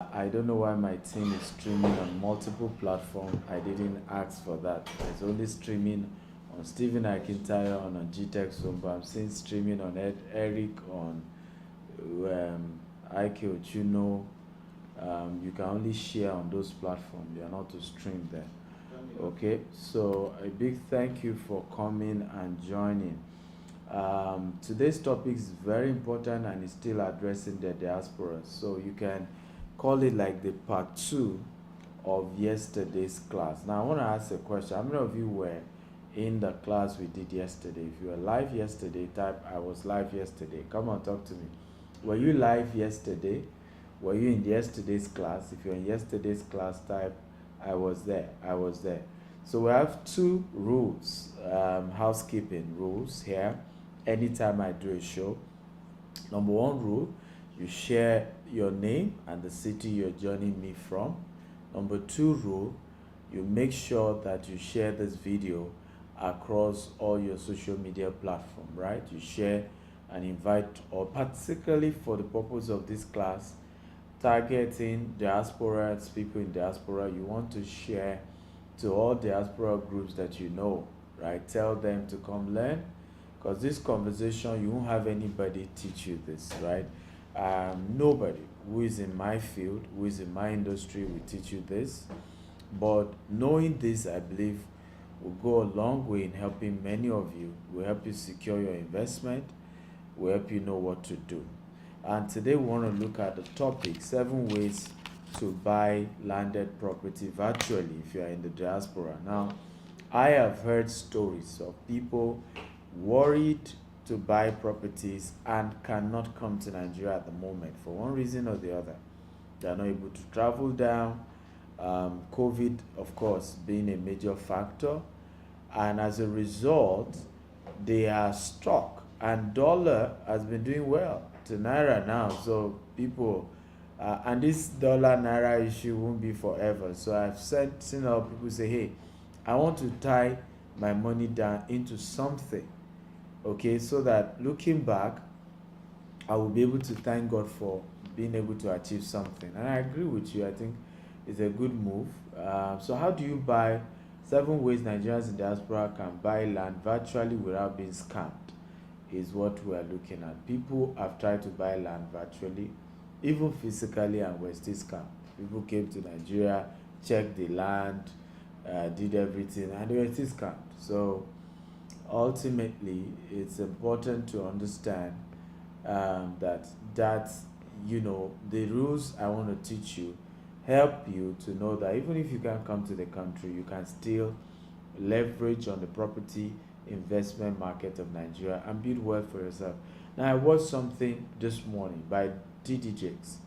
I don't know why my team is streaming on multiple platforms. I didn't ask for that. It's only streaming on Stephen Akintayo and on GTech Zone, but I'm seeing streaming on Eric, on Ike Ochuno. You can only share on those platforms. You are not to stream there. Okay, so a big thank you for coming and joining. Today's topic is very important and is still addressing the diaspora. So you can call it like the part two of yesterday's class. Now I want to ask a question. How many of you were in the class we did yesterday? If you were live yesterday, type I was live yesterday. Come on, talk to me. Were you live yesterday? Were you in yesterday's class? If you're in yesterday's class, type I was there. I was there. So we have two rules, housekeeping rules here. Anytime I do a show, number one rule, you share your name and the city you're joining me from. Number two rule, you make sure that you share this video across all your social media platform, right? You share and invite, or particularly for the purpose of this class, targeting diaspora, people in diaspora, you want to share to all diaspora groups that you know, right? Tell them to come learn, because this conversation, you won't have anybody teach you this, right? Nobody who is in my field, who is in my industry will teach you this. But knowing this, I believe, will go a long way in helping many of you, will help you secure your investment, will help you know what to do. And today we want to look at the topic, 7 ways to buy landed property virtually if you are in the diaspora. Now, I have heard stories of people worried to buy properties and cannot come to Nigeria at the moment for one reason or the other. They are not able to travel down. COVID, of course, being a major factor. And as a result, they are stuck. And dollar has been doing well to Naira now. So people, and this dollar Naira issue won't be forever. So I've seen a lot of people say, hey, I want to tie my money down into something, okay, so that looking back, I will be able to thank God for being able to achieve something. And I agree with you. I think it's a good move. So how do you buy 7 ways Nigerians in diaspora can buy land virtually without being scammed? Is what we are looking at. People have tried to buy land virtually, even physically, and were still scammed. People came to Nigeria, checked the land, did everything, and they were still scammed. So ultimately, it's important to understand that the rules I want to teach you help you to know that even if you can't come to the country, you can still leverage on the property investment market of Nigeria and build wealth for yourself. Now, I watched something this morning by DD Jakes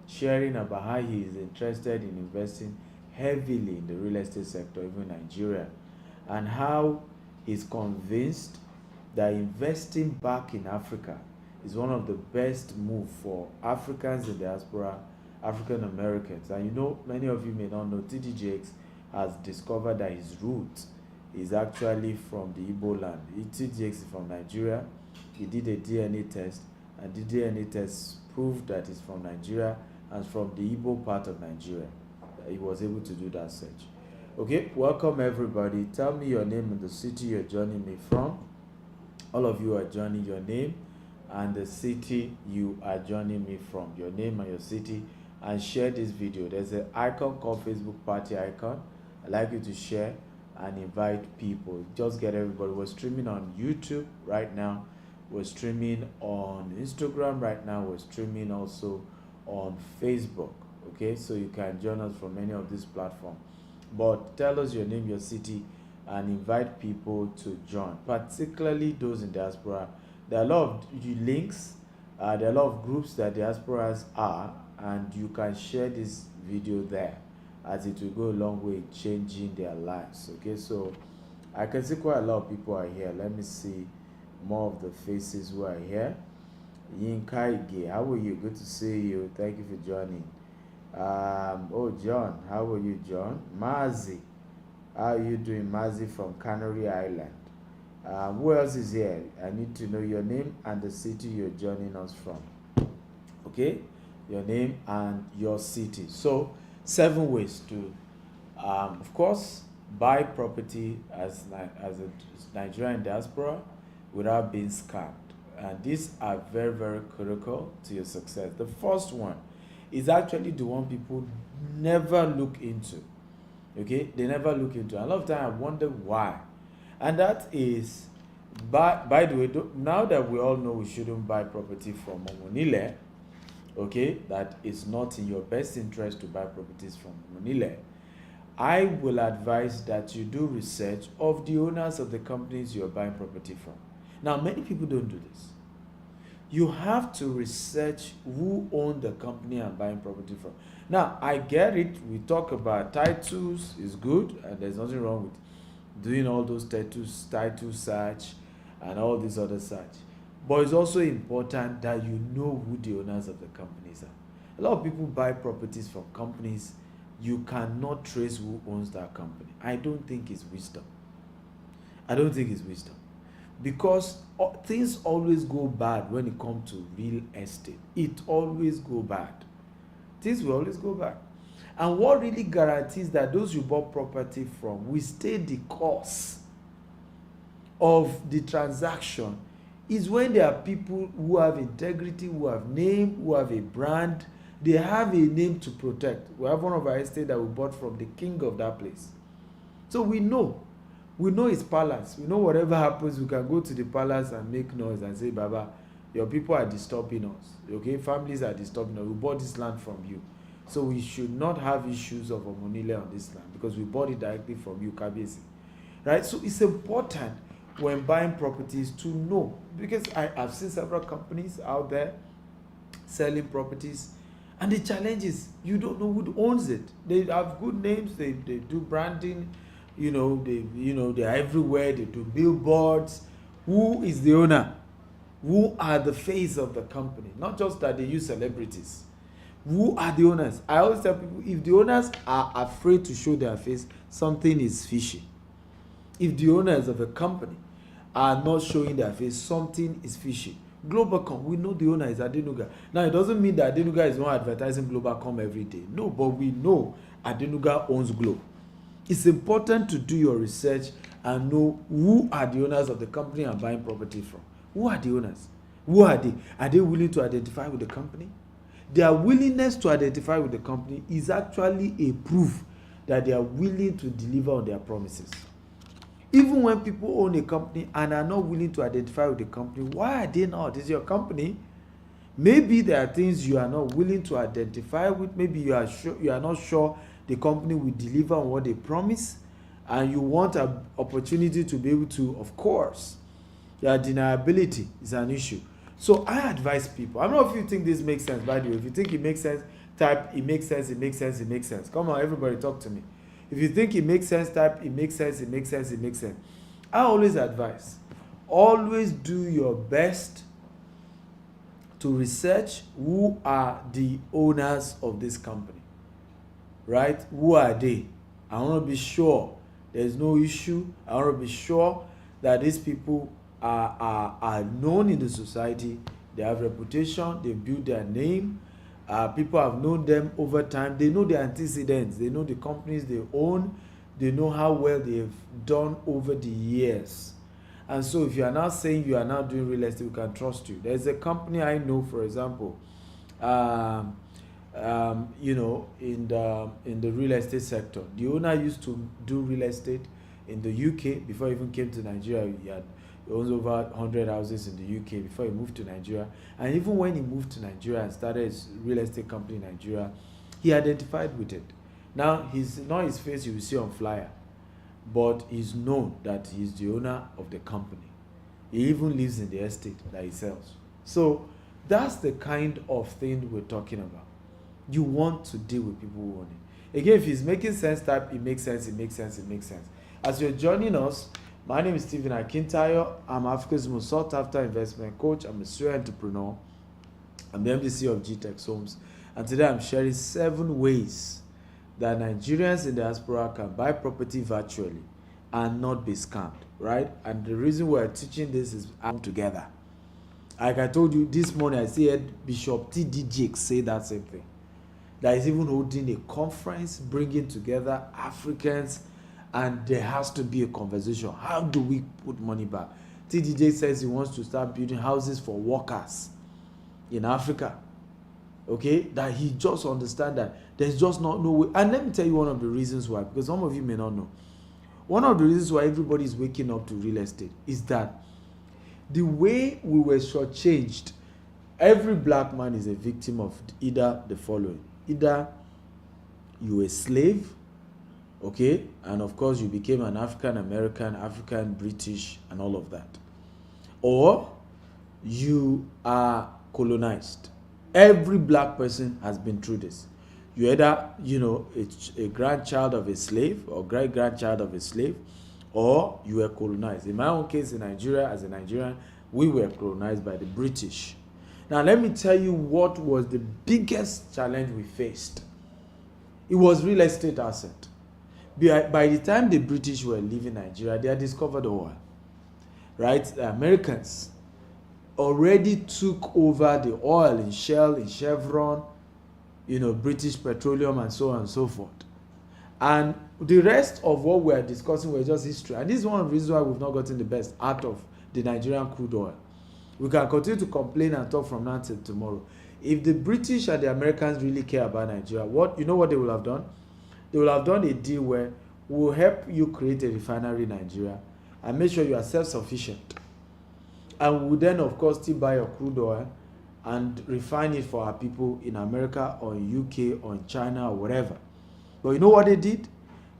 sharing about how he is interested in investing heavily in the real estate sector, even in Nigeria, and how he's convinced that investing back in Africa is one of the best moves for Africans in diaspora, African Americans. And many of you may not know, DD Jakes has discovered that his roots is actually from the Igbo land. DD Jakes is from Nigeria. He did a DNA test, and the DNA test proved that he's from Nigeria and from the Igbo part of Nigeria. He was able to do that search. Okay, welcome everybody. Tell me your name and the city you're joining me from. All of you are joining your name and the city you are joining me from. Your name and your city, and share this video. There's an icon called Facebook Party icon. I'd like you to share and invite people. Just get everybody. We're streaming on YouTube right now. We're streaming on Instagram right now. We're streaming also on Facebook. Okay, so you can join us from any of these platforms. But tell us your name, your city, and invite people to join, particularly those in diaspora. There are a lot of links, there are a lot of groups that diasporas are, and you can share this video there, as it will go a long way in changing their lives. Okay, so I can see quite a lot of people are here. Let me see more of the faces who are here. Yinka Ige, how are you? Good to see you. Thank you for joining. Oh, John, how are you, John? Mazi, how are you doing? Mazi from Canary Island. Who else is here? I need to know your name and the city you're joining us from. Okay, your name, and your city. So 7 ways to, of course, buy property as a Nigerian diaspora without being scammed. And these are very, very critical to your success. The first one is actually the one people never look into. Okay, they never look into. A lot of time I wonder why, and that is, by the way, now that we all know we shouldn't buy property from Omonile, okay, that is not in your best interest to buy properties from Omonile. I will advise that you do research of the owners of the companies you're buying property from. Now, many people don't do this. You have to research who owns the company I'm buying property from. Now, I get it. We talk about titles is good, and there's nothing wrong with doing all those title search, and all this other search. But it's also important that you know who the owners of the companies are. A lot of people buy properties from companies you cannot trace who owns that company. I don't think it's wisdom. I don't think it's wisdom. Because things always go bad when it comes to real estate. It always go bad. Things will always go bad. And what really guarantees that those you bought property from will stay the course of the transaction is when there are people who have integrity, who have name, who have a brand. They have a name to protect. We have one of our estate that we bought from the king of that place. So we know his palace. We know whatever happens, we can go to the palace and make noise and say, Baba, your people are disturbing us. Okay, families are disturbing us. We bought this land from you. So we should not have issues of Omonile on this land because we bought it directly from you, Kabiyesi. Right? So it's important when buying properties to know, because I've seen several companies out there selling properties, and the challenge is you don't know who owns it. They have good names, they do branding, they're everywhere, they do billboards. Who is the owner? Who are the face of the company? Not just that they use celebrities. Who are the owners? I always tell people, if the owners are afraid to show their face, something is fishy. If the owners of a company are not showing their face, something is fishy. Globalcom, we know the owner is Adenuga. Now, it doesn't mean that Adenuga is not advertising Globalcom every day. No, but we know Adenuga owns Globe. It's important to do your research and know who are the owners of the company I'm buying property from. Who are the owners? Who are they? Are they willing to identify with the company? Their willingness to identify with the company is actually a proof that they are willing to deliver on their promises. Even when people own a company and are not willing to identify with the company, why are they not? It's your company. Maybe there are things you are not willing to identify with. Maybe you are not sure the company will deliver on what they promise, and you want an opportunity to be able to, of course, your deniability is an issue. So I advise people. I don't know if you think this makes sense, by the way. If you think it makes sense, type it makes sense, it makes sense, it makes sense. Come on, everybody, talk to me. If you think it makes sense, type it makes sense, it makes sense, it makes sense. I always advise, always do your best to research who are the owners of this company. Right? Who are they? I want to be sure there's no issue. I want to be sure that these people are known in the society. They have reputation. They build their name. People have known them over time. They know their antecedents. They know the companies they own. They know how well they've done over the years. And so if you are now saying you are now doing real estate, we can trust you. There's a company I know, for example, in the real estate sector. The owner used to do real estate in the UK before he even came to Nigeria. He owns over 100 houses in the UK before he moved to Nigeria. And even when he moved to Nigeria and started his real estate company in Nigeria, he identified with it. Now, he's not his face you will see on flyer, but he's known that he's the owner of the company. He even lives in the estate that he sells. So that's the kind of thing we're talking about. You want to deal with people who own it. Again, if it's making sense, type it makes sense, it makes sense, it makes sense. As you're joining us, my name is Stephen Akintayo. I'm Africa's most sought after investment coach. I'm a serial entrepreneur. I'm the MDC of GTEX Homes. And today I'm sharing 7 ways that Nigerians in diaspora can buy property virtually and not be scammed, right? And the reason we're teaching this is together. Like I told you this morning, I said Bishop T.D. Jakes say that same thing. That is even holding a conference, bringing together Africans, and there has to be a conversation. How do we put money back? T.D. Jakes says he wants to start building houses for workers in Africa. Okay, that he just understand that there's just no way. And let me tell you one of the reasons why, because some of you may not know. One of the reasons why everybody is waking up to real estate is that the way we were shortchanged, every black man is a victim of either the following. Either you were a slave, okay, and of course you became an African American, African British, and all of that, or you are colonized. Every black person has been through this. You either, a grandchild of a slave or great-grandchild of a slave, or you were colonized. In my own case, in Nigeria, as a Nigerian, we were colonized by the British. Now, let me tell you what was the biggest challenge we faced. It was real estate asset. By the time the British were leaving Nigeria, they had discovered oil. Right? The Americans already took over the oil in Shell, in Chevron, British Petroleum, and so on and so forth. And the rest of what we are discussing were just history. And this is one of the reasons why we've not gotten the best out of the Nigerian crude oil. We can continue to complain and talk from now till tomorrow. If the British and the Americans really care about Nigeria, what they will have done? They will have done a deal where we'll help you create a refinery in Nigeria and make sure you are self-sufficient. And we'll then, of course, still buy your crude oil and refine it for our people in America or in UK or in China or whatever. But you know what they did?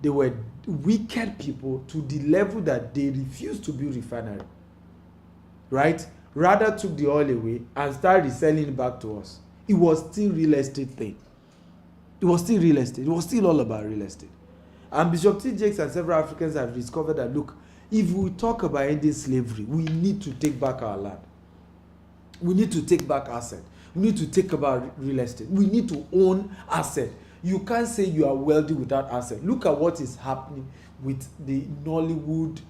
They were wicked people to the level that they refused to build refinery. Right? Rather took the oil away and started reselling it back to us. It was still real estate thing. It was still real estate. It was still all about real estate. And Bishop T. Jakes and several Africans have discovered that, look, if we talk about ending slavery, we need to take back our land. We need to take back assets. We need to take about real estate. We need to own assets. You can't say you are wealthy without assets. Look at what is happening with the Nollywood.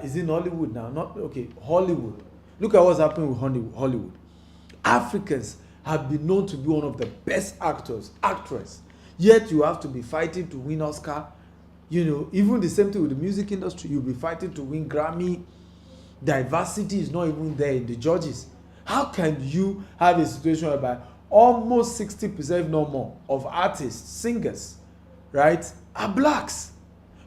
Is it Nollywood now? Not okay. Hollywood. Look at what's happening with Hollywood. Africans have been known to be one of the best actresses. Yet you have to be fighting to win Oscar. Even the same thing with the music industry. You'll be fighting to win Grammy. Diversity is not even there in the judges. How can you have a situation whereby almost 60%, if not more, of artists, singers, right, are blacks?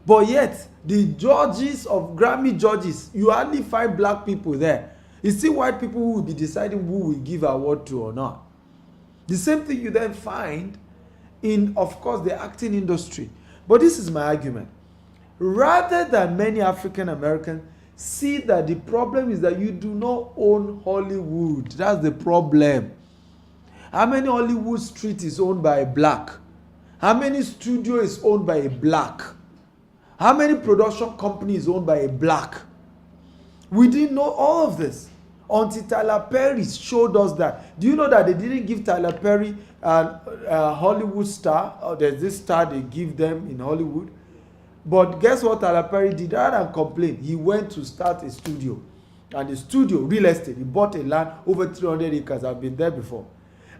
But yet, the judges of Grammy judges, you hardly find black people there. It's still white people who will be deciding who will give award to or not. The same thing you then find in, of course, the acting industry. But this is my argument. Rather than many African Americans see that the problem is that you do not own Hollywood. That's the problem. How many Hollywood street is owned by a black? How many studio is owned by a black? How many production company is owned by a black? We didn't know all of this until Tyler Perry showed us that. Do you know that they didn't give Tyler Perry a Hollywood star? There's this star they give them in Hollywood. But guess what Tyler Perry did? Rather than complain, he went to start a studio. And the studio, real estate, he bought a land over 300 acres. I've been there before.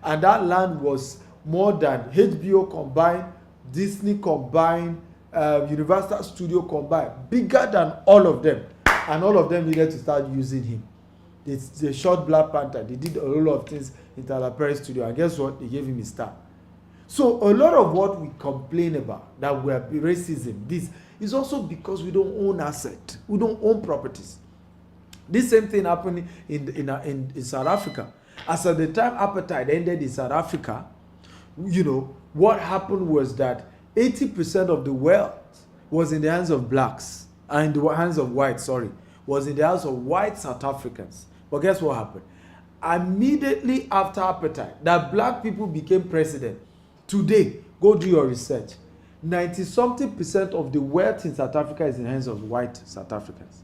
And that land was more than HBO combined, Disney combined, Universal Studio combined. Bigger than all of them. And all of them needed to start using him. They shot Black Panther. They did a lot of things in Tyler Perry's studio. And guess what? They gave him a star. So a lot of what we complain about, that we are racism, this is also because we don't own assets. We don't own properties. This same thing happened in South Africa. As at the time apartheid ended in South Africa, what happened was that 80% of the wealth was in the hands of blacks, and in the hands of whites, was in the hands of white South Africans. But guess what happened? Immediately after apartheid, that black people became president. Today, go do your research. 90-something% of the wealth in South Africa is in the hands of white South Africans.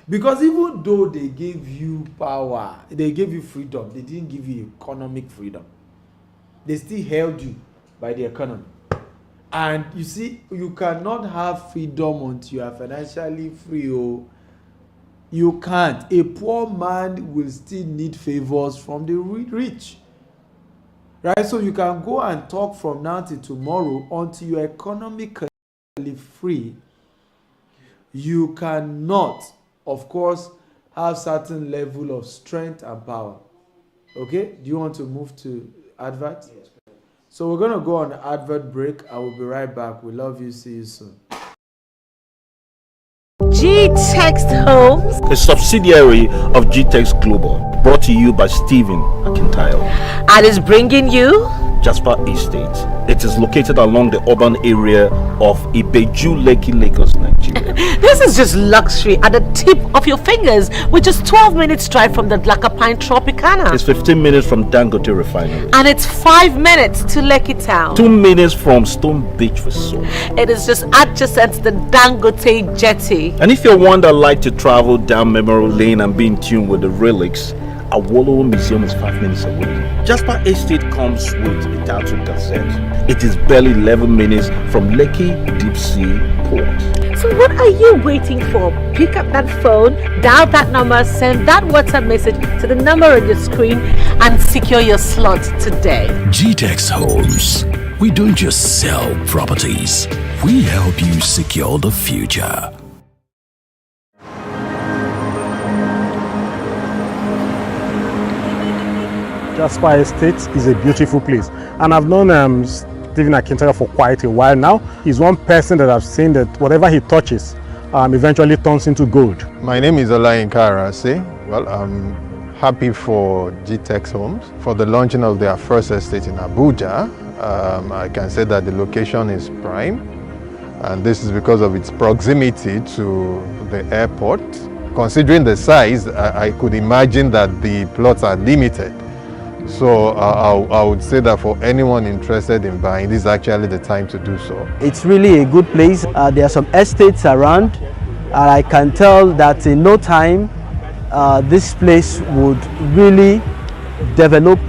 Because even though they gave you power, they gave you freedom, they didn't give you economic freedom. They still held you by the economy. And you see, you cannot have freedom until you are financially free. You can't. A poor man will still need favors from the rich. Right? So you can go and talk from now till tomorrow until you're economically free. You cannot, of course, have certain level of strength and power. Okay? Do you want to move to advert? Yes. So we're going to go on an advert break. I will be right back. We love you. See you soon. G-Text Homes, a subsidiary of G-Text Global, brought to you by Stephen Akintayo, and is bringing you Jasper Estate. It is located along the urban area of Ibeju, Lekki, Lagos, Nigeria. This is just luxury at the tip of your fingers, with just 12 minutes drive from the Lakapine Tropicana. It's 15 minutes from Dangote Refinery. And it's 5 minutes to Lekki Town. 2 minutes from Stone Beach Resort. It is just adjacent to the Dangote Jetty. And if you're one that like to travel down memory lane and be in tune with the relics, Awolowo Museum is 5 minutes away. Jasper Estate comes with a Tatu Gazette. It is barely 11 minutes from Lekki Deep Sea Port. So what are you waiting for? Pick up that phone, dial that number, send that WhatsApp message to the number on your screen and secure your slot today. G-Text Homes. We don't just sell properties. We help you secure the future. Jasper Estate is a beautiful place, and I've known Stephen Akintayo for quite a while now. He's one person that I've seen that whatever he touches eventually turns into gold. My name is Olayinka Arase. Well, I'm happy for G-Text Homes for the launching of their first estate in Abuja. I can say that the location is prime, and this is because of its proximity to the airport. Considering the size, I could imagine that the plots are limited. So I would say that for anyone interested in buying, this is actually the time to do so. It's really a good place. There are some estates around, and I can tell that in no time this place would really develop,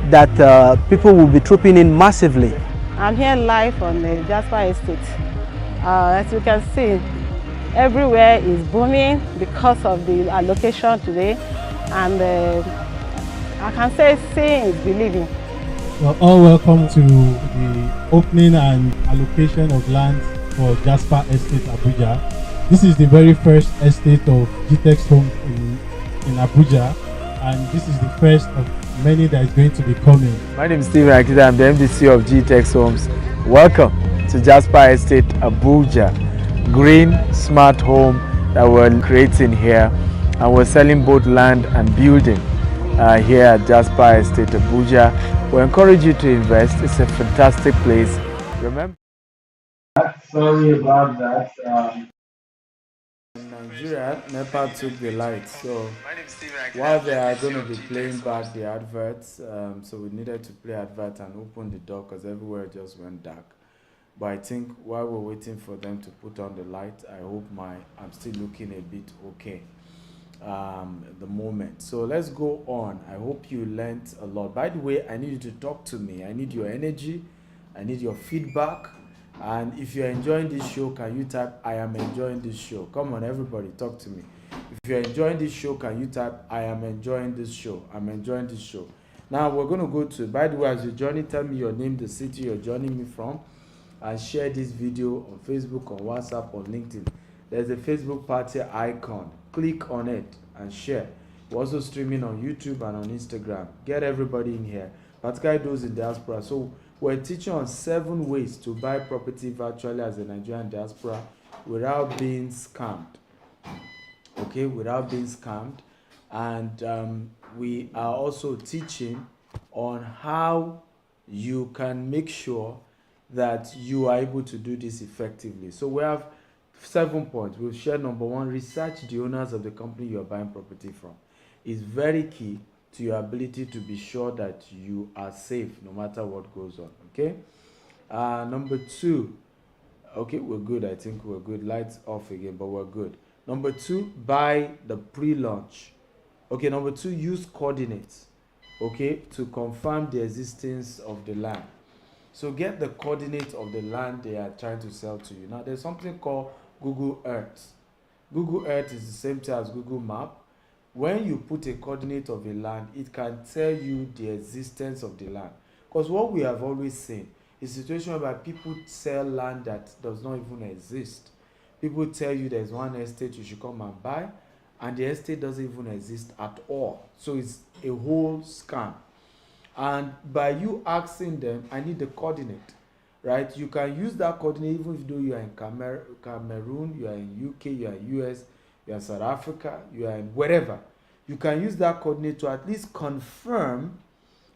that people will be trooping in massively. I'm here live on the Jasper Estate. As you can see, everywhere is booming because of the allocation today, and I can say seeing is believing. Well, all welcome to the opening and allocation of land for Jasper Estate Abuja. This is the very first estate of G-Text Home in Abuja, and this is the first of many that is going to be coming. My name is Stephen Akintayo. I'm the MDC of G-Text Homes. Welcome to Jasper Estate Abuja. Green, smart home that we're creating here, and we're selling both land and building. Here at Diaspora Estate Abuja. We encourage you to invest. It's a fantastic place. Remember, sorry about that. In Nigeria, NEPA took the light, so while they are going to be playing back the adverts, so we needed to play advert and open the door because everywhere just went dark. But I think while we're waiting for them to put on the light, I hope I'm still looking a bit okay. At the moment. So let's go on. I hope you learned a lot. By the way, I need you to talk to me. I need your energy. I need your feedback. And if you're enjoying this show, can you type I am enjoying this show? Come on, everybody, talk to me. If you're enjoying this show, can you type I am enjoying this show? I'm enjoying this show. Now we're going to go to, by the way, as you're joining, tell me your name, the city you're joining me from, and share this video on Facebook, on WhatsApp, on LinkedIn. There's a Facebook party icon. Click on it and share. We're also streaming on YouTube and on Instagram. Get everybody in here, particularly those in diaspora. So we're teaching on 7 ways to buy property virtually as a Nigerian diaspora without being scammed. Okay, without being scammed. And we are also teaching on how you can make sure that you are able to do this effectively. So we have 7 points. We'll share number 1, research the owners of the company you are buying property from. It's very key to your ability to be sure that you are safe no matter what goes on. Okay. Number 2. Okay, we're good. I think we're good. Lights off again, but we're good. Number 2, buy the pre-launch. Okay, number 2, use coordinates. Okay, to confirm the existence of the land. So get the coordinates of the land they are trying to sell to you. Now, there's something called Google Earth. Google Earth is the same thing as Google Map. When you put a coordinate of a land, it can tell you the existence of the land. Because what we have always seen is a situation whereby people sell land that does not even exist. People tell you there's one estate you should come and buy, and the estate doesn't even exist at all. So it's a whole scam. And by you asking them, I need the coordinate, right? You can use that coordinate even if though you are in Cameroon, you are in UK, you are in US, you are in South Africa, you are in wherever. You can use that coordinate to at least confirm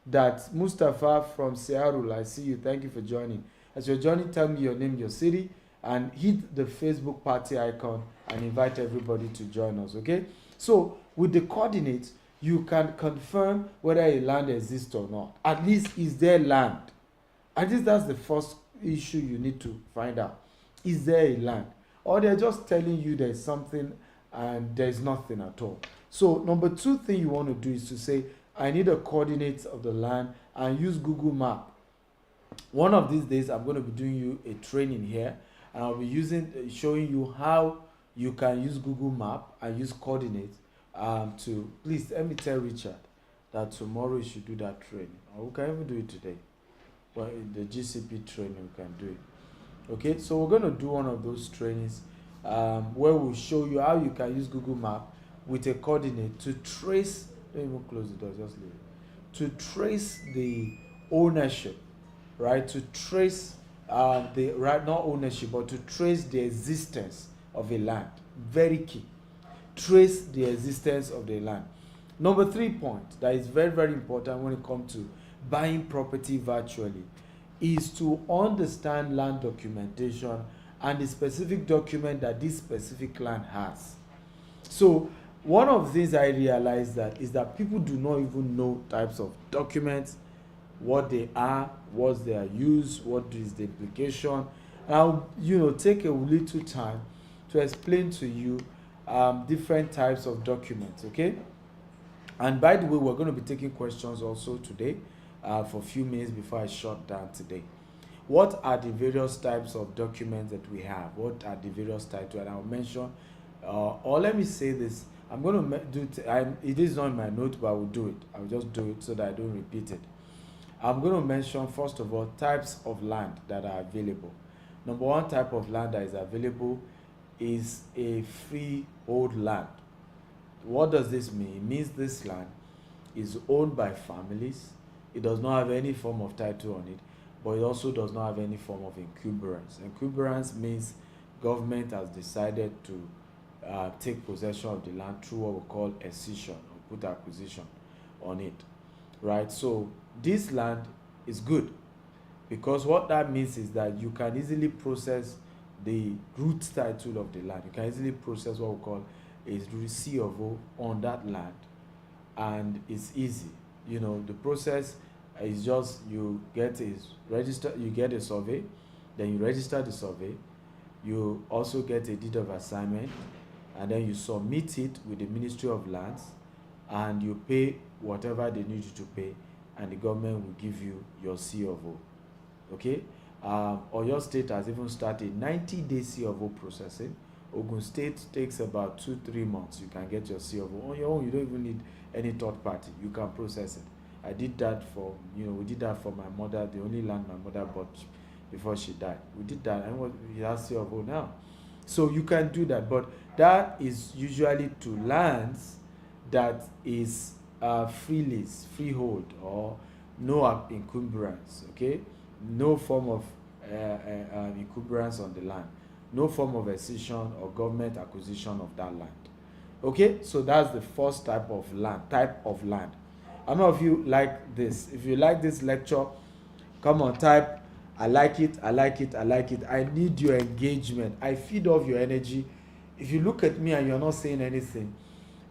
that Mustafa from Seattle, I see you, thank you for joining. As you're joining, tell me your name, your city, and hit the Facebook party icon and invite everybody to join us, okay? So with the coordinates, you can confirm whether a land exists or not. At least, is there land? At least that's the first issue you need to find out. Is there a land? Or they're just telling you there's something and there's nothing at all. So number two thing you want to do is to say, I need the coordinates of the land, and use Google Map. One of these days, I'm going to be doing you a training here, and I'll be showing you how you can use Google Map and use coordinates to, please let me tell Richard that tomorrow you should do that training. Or we can even do it today. Well, in the GCP training, we can do it. Okay, so we're going to do one of those trainings where we'll show you how you can use Google Map with a coordinate to trace, don't even close the door, just leave it, to trace the ownership, right? To trace not ownership, but to trace the existence of a land. Very key. Trace the existence of the land. Number 3 point that is very, very important when it comes to buying property virtually is to understand land documentation and the specific document that this specific land has. So one of the things I realized is that people do not even know types of documents, what they are, what they are used, what is the implication. I'll take a little time to explain to you different types of documents, okay? And by the way, we're going to be taking questions also today for a few minutes before I shut down today. What are the various types of documents that we have? What are the various types? And I'll mention, or let me say this, I'm going to do it is not in my note, but I will do it. I'll just do it so that I don't repeat it. I'm going to mention, first of all, types of land that are available. Number one type of land that is available is a freehold land. What does this mean? It means this land is owned by families. It does not have any form of title on it, but it also does not have any form of encumbrance. Encumbrance means government has decided to take possession of the land through what we call a cession or put acquisition on it, right? So this land is good because what that means is that you can easily process the root title of the land. You can easily process what we call a C of O on that land, and it's easy. The process is just you get a survey, then you register the survey, you also get a deed of assignment, and then you submit it with the Ministry of Lands, and you pay whatever they need you to pay, and the government will give you your C of O. Okay? Or your state has even started 90-day C of O processing. Ogun State takes about 2-3 months. You can get your C of O on your own. You don't even need any third party. You can process it. I did that for, we did that for my mother, the only land my mother bought before she died. We did that, and we have C of O now. So you can do that, but that is usually to lands that is free lease, freehold, or no encumbrance, okay? No form of encumbrance on the land, no form of accession or government acquisition of that land. Okay, so that's the first type of land. How many of you like this? If you like this lecture, come on, type I like it, I like it, I like it. I need your engagement. I feed off your energy. If you look at me and you're not saying anything,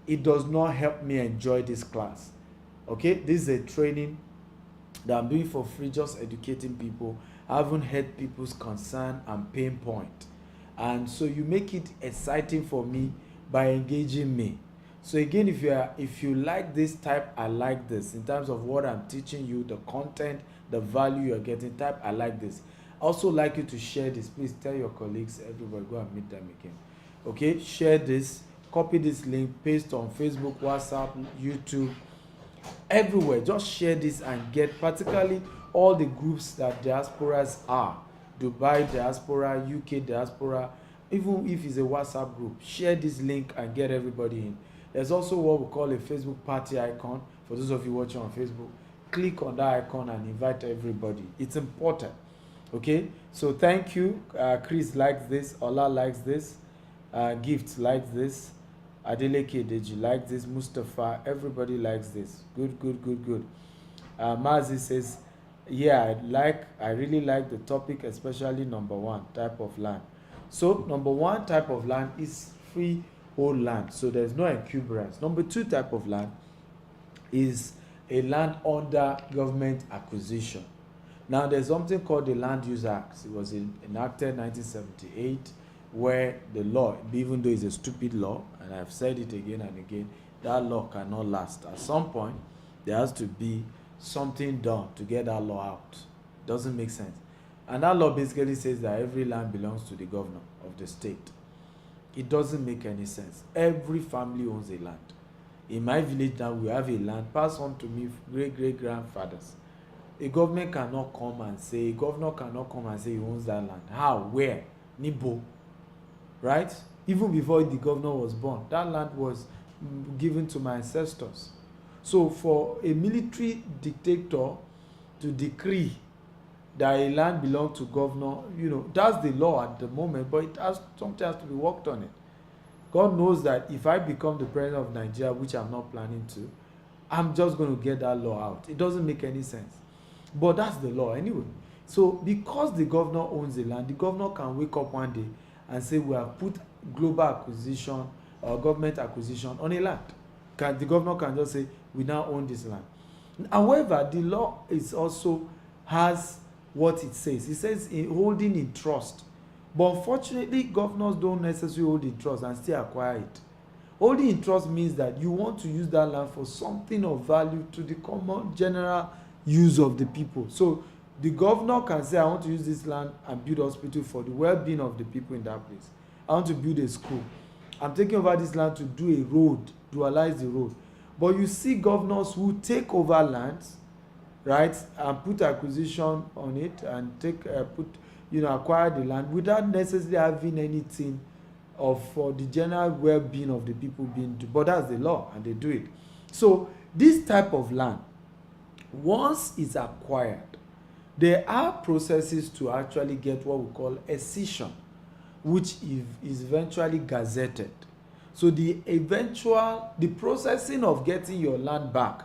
it does not help me enjoy this class. Okay, this is a training that I'm doing for free, just educating people. I haven't heard people's concern and pain point. And so you make it exciting for me by engaging me. So again, if you like this, type I like this in terms of what I'm teaching you, the content, the value you're getting, type I like this. I also like you to share this. Please tell your colleagues, everybody, go and meet them again. Okay, share this, copy this link, paste on Facebook, WhatsApp, YouTube, everywhere. Just share this and get particularly all the groups that diasporas are. Dubai diaspora, UK diaspora, even if it's a WhatsApp group, share this link and get everybody in. There's also what we call a Facebook party icon. For those of you watching on Facebook, click on that icon and invite everybody. It's important. Okay, so thank you. Chris likes this, Ola likes this, Gift likes this, Adeleke Deji likes this, Mustafa, everybody likes this. Good. Mazi says, yeah, I really like the topic, especially number 1, type of land. So number 1 type of land is freehold land, so there's no encumbrance. Number 2 type of land is a land under government acquisition. Now there's something called the Land Use Act. It was enacted in 1978, where the law, even though it's a stupid law, and I've said it again and again, that law cannot last. At some point, there has to be something done to get that law out. It doesn't make sense. And that law basically says that every land belongs to the governor of the state. It doesn't make any sense. Every family owns a land. In my village now, we have a land passed on to me, great-great-grandfathers. A governor cannot come and say he owns that land. How? Where? Nibo. Right? Even before the governor was born, that land was given to my ancestors. So for a military dictator to decree that a land belongs to governor, that's the law at the moment, but something has to be worked on it. God knows that if I become the president of Nigeria, which I'm not planning to, I'm just going to get that law out. It doesn't make any sense. But that's the law anyway. So because the governor owns the land, the governor can wake up one day and say, we have put global acquisition or government acquisition on a land. The governor can just say, we now own this land. However, the law is also has what it says. It says holding in trust. But unfortunately, governors don't necessarily hold in trust and still acquire it. Holding in trust means that you want to use that land for something of value to the common general use of the people. So the governor can say, I want to use this land and build a hospital for the well-being of the people in that place. I want to build a school. I'm taking over this land to do a road, dualize the road. But you see governors who take over lands, right, and put acquisition on it and acquire the land without necessarily having anything for the general well-being of the people being done. But that's the law, and they do it. So this type of land, once it's acquired, there are processes to actually get what we call a cession, which is eventually gazetted. So the processing of getting your land back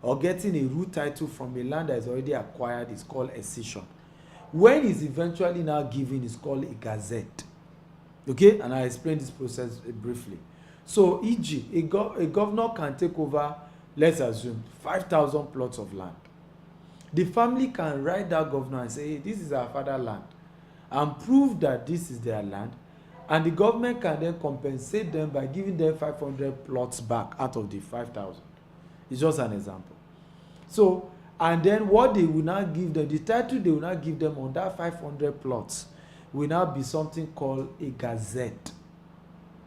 or getting a root title from a land that is already acquired is called a cession. When it's eventually now given, it's called a gazette. Okay, and I explain this process briefly. So e.g., a governor can take over, let's assume, 5,000 plots of land. The family can write that governor and say, hey, this is our fatherland, and prove that this is their land, and the government can then compensate them by giving them 500 plots back out of the 5,000. It's just an example. So, and then what they will now give them, the title they will now give them on that 500 plots will now be something called a gazette.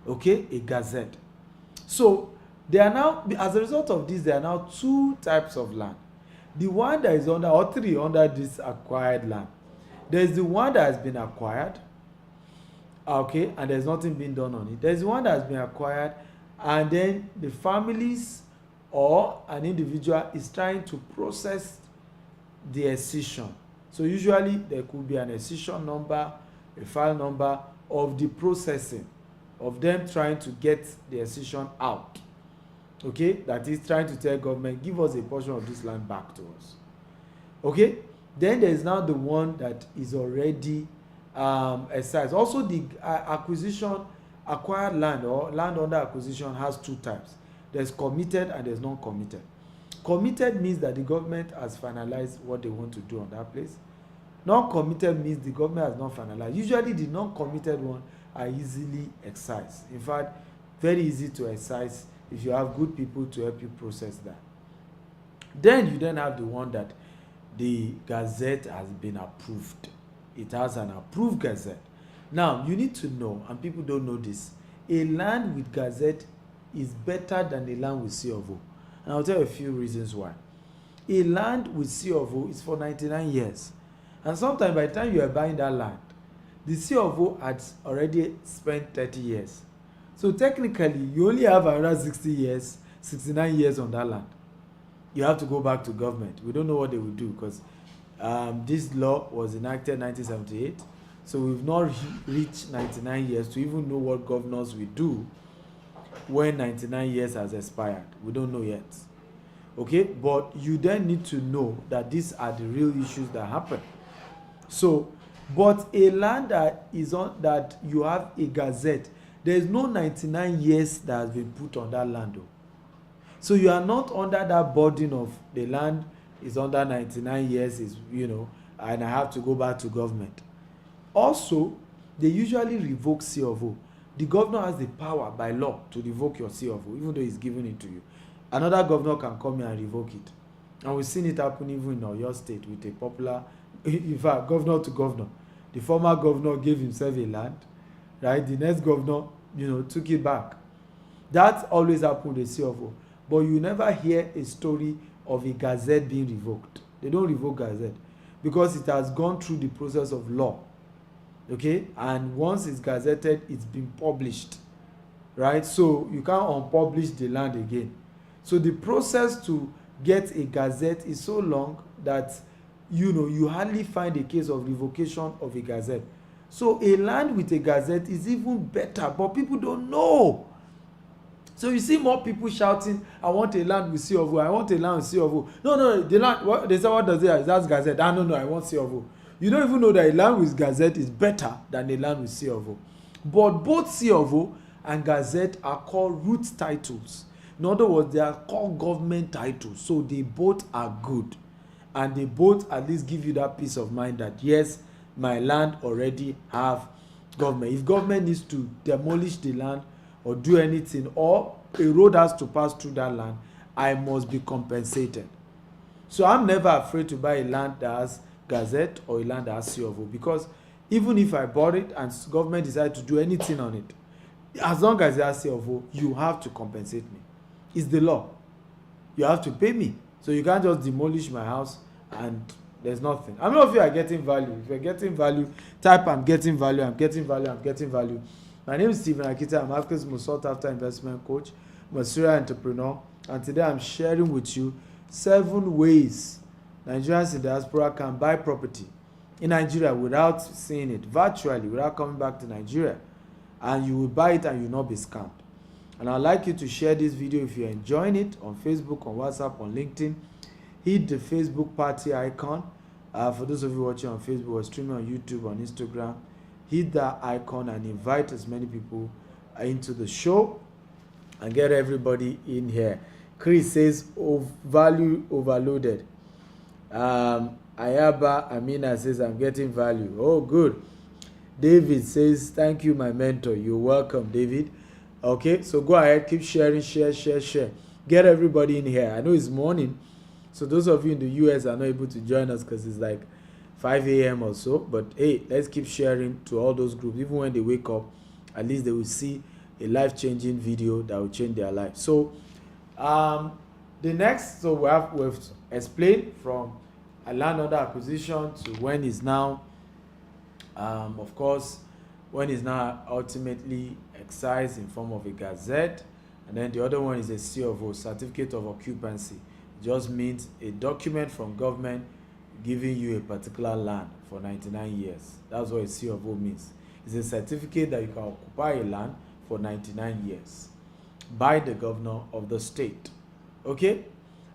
Okay, a gazette. So there are now, as a result of this, there are now 2 types of land. The one that is under, or 3 under this acquired land. There's the one that has been acquired, okay, and there's nothing being done on it. There's the one that has been acquired, and then the families or an individual is trying to process the accession. So usually there could be an accession number, a file number of the processing of them trying to get the accession out. Okay, that is trying to tell government, give us a portion of this land back to us. Okay, then there is now the one that is already excised. Also, the acquired land or land under acquisition has 2 types. There's committed and there's non-committed. Committed means that the government has finalized what they want to do on that place. Non-committed means the government has not finalized. Usually the non-committed one are easily excised. In fact, very easy to excise if you have good people to help you process that. Then you then have the one that the gazette has been approved. It has an approved gazette. Now, you need to know, and people don't know this, a land with gazette is better than a land with C of O. And I'll tell you a few reasons why. A land with C of O is for 99 years. And sometimes by the time you are buying that land, the C of O has already spent 30 years. So technically, you only have around 60 years, 69 years on that land. You have to go back to government. We don't know what they will do because this law was enacted in 1978. So we've not reached 99 years to even know what governors will do when 99 years has expired. We don't know yet. Okay, but you then need to know that these are the real issues that happen. So, but a land that is on that you have a gazette, there is no 99 years that has been put on that land. Though. So you are not under that burden of the land is under 99 years, is and I have to go back to government. Also, they usually revoke C of O. The governor has the power by law to revoke your C of O, even though he's giving it to you. Another governor can come here and revoke it. And we've seen it happen even in your state with a popular, in fact, governor to governor. The former governor gave himself a land, right? The next governor, took it back. That always happens with the C of O. But you never hear a story of a gazette being revoked. They don't revoke gazette because it has gone through the process of law. Okay, and once it's gazetted, it's been published, right? So you can't unpublish the land again. So the process to get a gazette is so long that you hardly find a case of revocation of a gazette. So a land with a gazette is even better, but people don't know. So you see more people shouting, I want a land with C of O, I want a land with C of O. No, the land, they say, what does it have? That's gazette. No, I want C of O. You don't even know that a land with gazette is better than a land with C of O. But both C of O and gazette are called root titles. In other words, they are called government titles. So they both are good. And they both at least give you that peace of mind that, yes, my land already have government. If government needs to demolish the land or do anything, or a road has to pass through that land, I must be compensated. So I'm never afraid to buy a land that has gazette or a land that has C of O, because even if I bought it and government decide to do anything on it, as long as it has C of O, you have to compensate me. It's the law. You have to pay me. So you can't just demolish my house and there's nothing. How many of you are getting value? If you're getting value, type I'm getting value, I'm getting value, I'm getting value. My name is Stephen Akita. I'm Africa's most sought after investment coach. I'm a serial entrepreneur. And today I'm sharing with you 7 ways Nigerians in diaspora can buy property in Nigeria without seeing it, virtually, without coming back to Nigeria. And you will buy it and you will not be scammed. And I'd like you to share this video if you're enjoying it on Facebook, on WhatsApp, on LinkedIn. Hit the Facebook party icon. For those of you watching on Facebook or streaming on YouTube, on Instagram, hit that icon and invite as many people into the show and get everybody in here. Chris says, value overloaded. Ayaba Amina says, I'm getting value. Oh, good. David says, thank you, my mentor. You're welcome, David. Okay, so go ahead, keep sharing, share. Get everybody in here. I know it's morning, so those of you in the US are not able to join us because it's like 5 a.m. or so. But hey, let's keep sharing to all those groups. Even when they wake up, at least they will see a life-changing video that will change their life. So the next, so we've explained from a land under acquisition to when is now, of course, when is now ultimately excised in form of a gazette, and then the other one is a C of O, certificate of occupancy. It just means a document from government giving you a particular land for 99 years. That's what a C of O means. It's a certificate that you can occupy a land for 99 years by the governor of the state. Okay?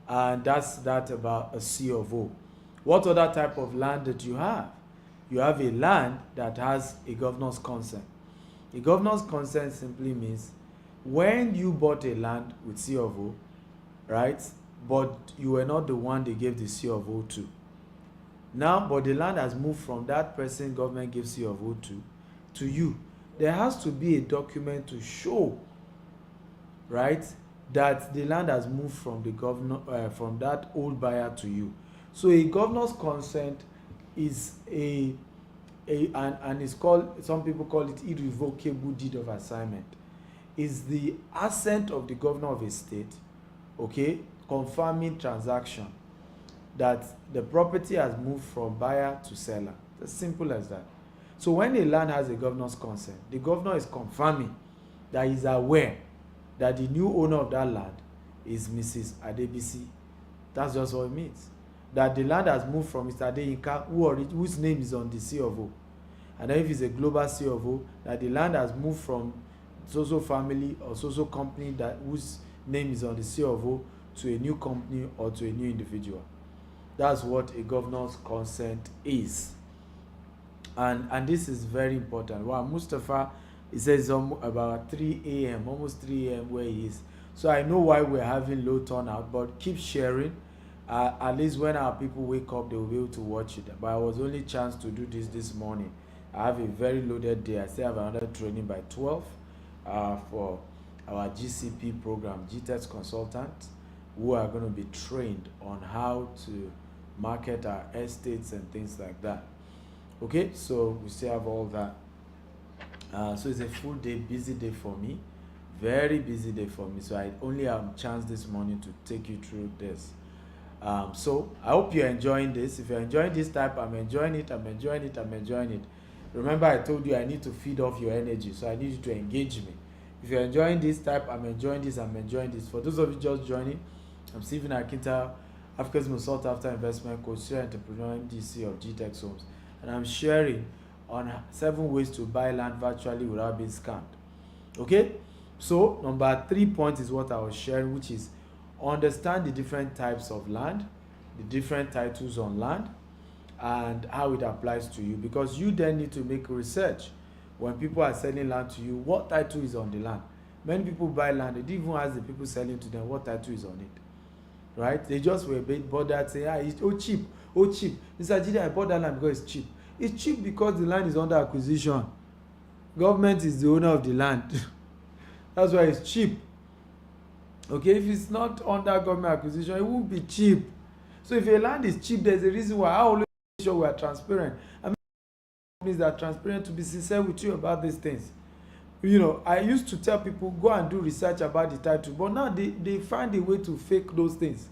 And that's that about a C of O. What other type of land that you have? You have a land that has a governor's consent. A governor's consent simply means when you bought a land with C of O, right? But you were not the one they gave the C of O to. Now, but the land has moved from that person government gives C of O to you. There has to be a document to show, right, that the land has moved from the governor, from that old buyer to you. So a governor's consent is a and it's called, some people call it irrevocable deed of assignment, is the assent of the governor of a state, okay, confirming transaction that the property has moved from buyer to seller. It's as simple as that. So when a land has a governor's consent, the governor is confirming that he's aware that the new owner of that land is Mrs. Adebisi. That's just what it means. That the land has moved from Mr. Adeyinka, whose name is on the C of O. And then if it's a global C of O, that the land has moved from so-so family or so-so company whose name is on the C of O to a new company or to a new individual. That's what a governor's consent is. And this is very important. Wow, Mustafa, he says about 3 a.m., almost 3 a.m. where he is. So I know why we're having low turnout, but keep sharing. At least when our people wake up, they will be able to watch it. But I was only chance to do this morning. I have a very loaded day. I still have another training by 12 for our GCP program, GTEX consultants, who are going to be trained on how to market our estates and things like that. Okay, so we still have all that. So it's a full day, busy day for me. Very busy day for me. So I only have a chance this morning to take you through this. So I hope you're enjoying this. If you're enjoying this type, I'm enjoying it. Remember, I told you I need to feed off your energy, so I need you to engage me. If you're enjoying this type, I'm enjoying this. For those of you just joining, I'm Stephen Akinta, Africa's most sought after investment coach, serial entrepreneur, MDC of GTEX Homes, and I'm sharing on 7 ways to buy land virtually without being scammed. Okay, so number 3 point is what I was sharing, which is understand the different types of land, the different titles on land, and how it applies to you, because you then need to make research. When people are selling land to you, what title is on the land? Many people buy land, they didn't even ask the people selling to them what title is on it, right? They just were a bit bothered, saying, it's cheap. Mr. Jide, I bought that land because it's cheap. It's cheap because the land is under acquisition. Government is the owner of the land. That's why it's cheap. Okay, if it's not under government acquisition, it won't be cheap. So if a land is cheap, there's a reason why. I always make sure we are transparent. I mean, companies that are transparent, to be sincere with you about these things. You know, I used to tell people, go and do research about the title, but now they find a way to fake those things.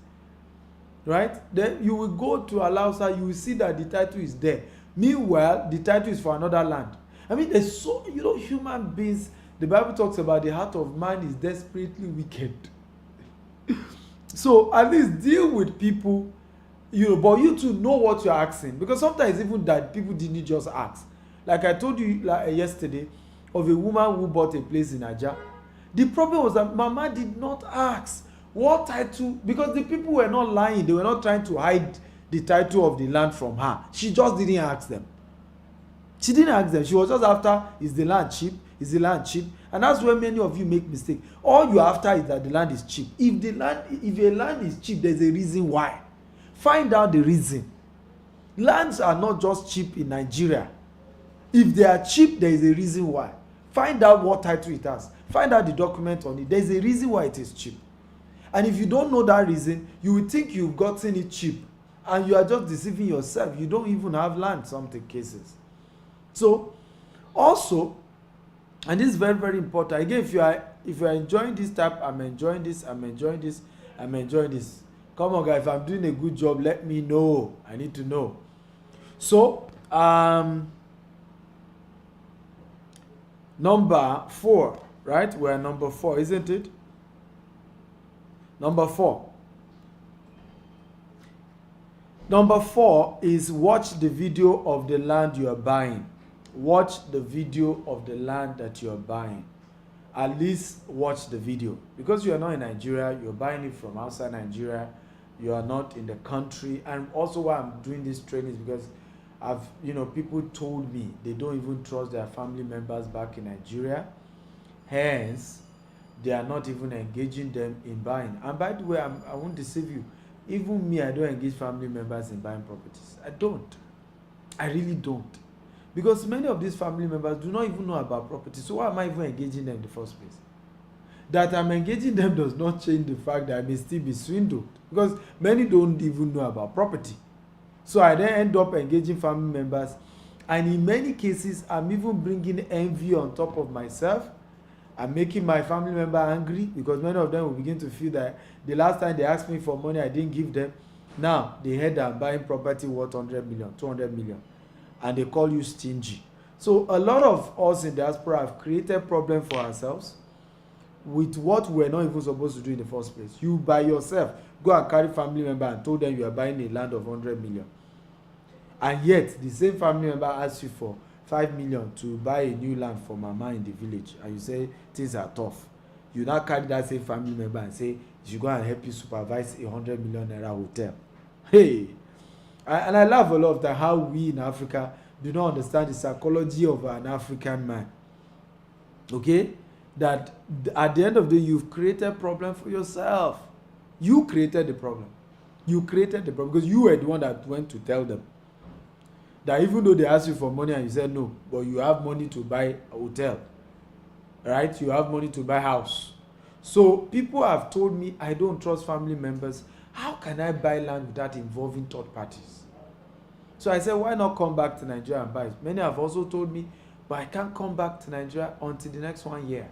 Right? Then you will go to Alausa, you will see that the title is there. Meanwhile, the title is for another land. I mean, there's so, human beings, the Bible talks about the heart of man is desperately wicked. So at least deal with people, but you to know what you're asking, because sometimes even that people didn't just ask. Like I told you yesterday of a woman who bought a place in Nigeria. The problem was that Mama did not ask what title, because the people were not lying, they were not trying to hide the title of the land from her. She just didn't ask them. She didn't ask them. She was just after, is the land cheap? Is the land cheap? And that's where many of you make mistake. All you're after is that the land is cheap. If a land is cheap, there's a reason why. Find out the reason. Lands are not just cheap in Nigeria. If they are cheap, there is a reason why. Find out what title it has. Find out the document on it. There's a reason why it is cheap. And if you don't know that reason, you will think you've gotten it cheap. And you are just deceiving yourself. You don't even have land, some cases. So, also, and this is very, very important. Again, if you are enjoying this type, I'm enjoying this. Come on, guys, if I'm doing a good job, let me know. I need to know. So, number 4, right? We're number 4, isn't it? Number 4. Number 4 is watch the video of the land you are buying. Watch the video of the land that you are buying. At least watch the video. Because you are not in Nigeria, you're buying it from outside Nigeria, you are not in the country. And also why I'm doing this training is because people told me they don't even trust their family members back in Nigeria. Hence, they are not even engaging them in buying. And by the way, I won't deceive you. Even me, I don't engage family members in buying properties. I don't. I really don't. Because many of these family members do not even know about property. So why am I even engaging them in the first place? That I'm engaging them does not change the fact that I may still be swindled. Because many don't even know about property. So I then end up engaging family members And in many cases, I'm even bringing envy on top of myself. I'm making my family member angry because many of them will begin to feel that the last time they asked me for money, I didn't give them. Now, they heard I'm buying property worth 100 million, 200 million, and they call you stingy. So a lot of us in diaspora have created problems for ourselves with what we're not even supposed to do in the first place. You by yourself go and carry family member and told them you are buying a land of 100 million. And yet, the same family member asks you for 5 million to buy a new land for mama in the village, and you say things are tough. You now carry that same family member and say you should go and help you supervise a 100 million naira hotel. Hey, and I love a lot of that how we in Africa do not understand the psychology of an African man. Okay, that at the end of the day, you've created a problem for yourself. You created the problem. You created the problem because you were the one that went to tell them that even though they ask you for money and you said no, but you have money to buy a hotel, right? You have money to buy house. So people have told me, I don't trust family members. How can I buy land without involving third parties? So I said, why not come back to Nigeria and buy it? Many have also told me, but I can't come back to Nigeria until the next 1 year.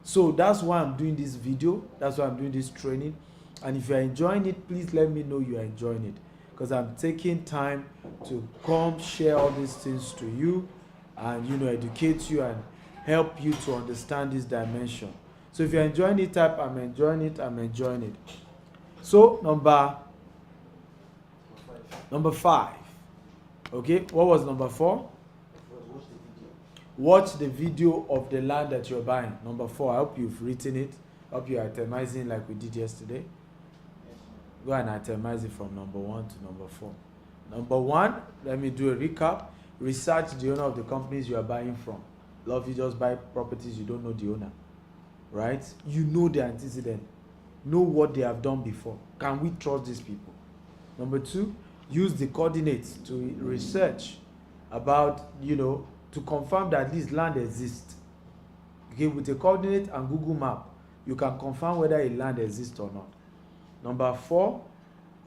So that's why I'm doing this video. That's why I'm doing this training. And if you're enjoying it, please let me know you are enjoying it, because I'm taking time to come share all these things to you and educate you and help you to understand this dimension. So if you're enjoying it, type I'm enjoying it, I'm enjoying it. So number 5. Okay, what was number 4? Watch the video of the land that you're buying. Number 4, I hope you've written it. I hope you're itemizing like we did yesterday. Go and itemize it from number 1 to number 4. Number 1, let me do a recap. Research the owner of the companies you are buying from. A lot of you just buy properties, you don't know the owner, right? You know their antecedent, know what they have done before. Can we trust these people? Number 2, use the coordinates to research about, to confirm that this land exists. Okay, with a coordinate and Google map, you can confirm whether a land exists or not. Number 4,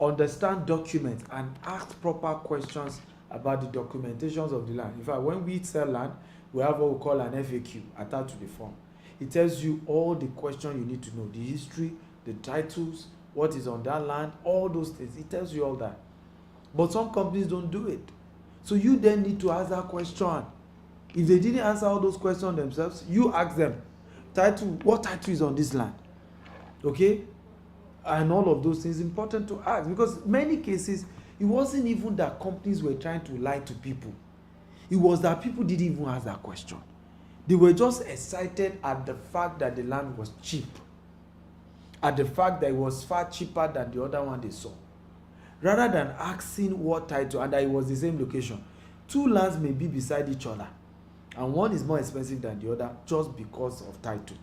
understand documents and ask proper questions about the documentations of the land. In fact, when we sell land, we have what we call an FAQ attached to the form. It tells you all the questions you need to know, the history, the titles, what is on that land, all those things. It tells you all that. But some companies don't do it. So you then need to ask that question. If they didn't answer all those questions themselves, you ask them, what title is on this land? Okay? And all of those things important to ask, because many cases it wasn't even that companies were trying to lie to people. It was that people didn't even ask that question. They were just excited at the fact that the land was cheap, at the fact that it was far cheaper than the other one they saw, rather than asking what title and that it was the same location. 2 lands may be beside each other and one is more expensive than the other just because of title.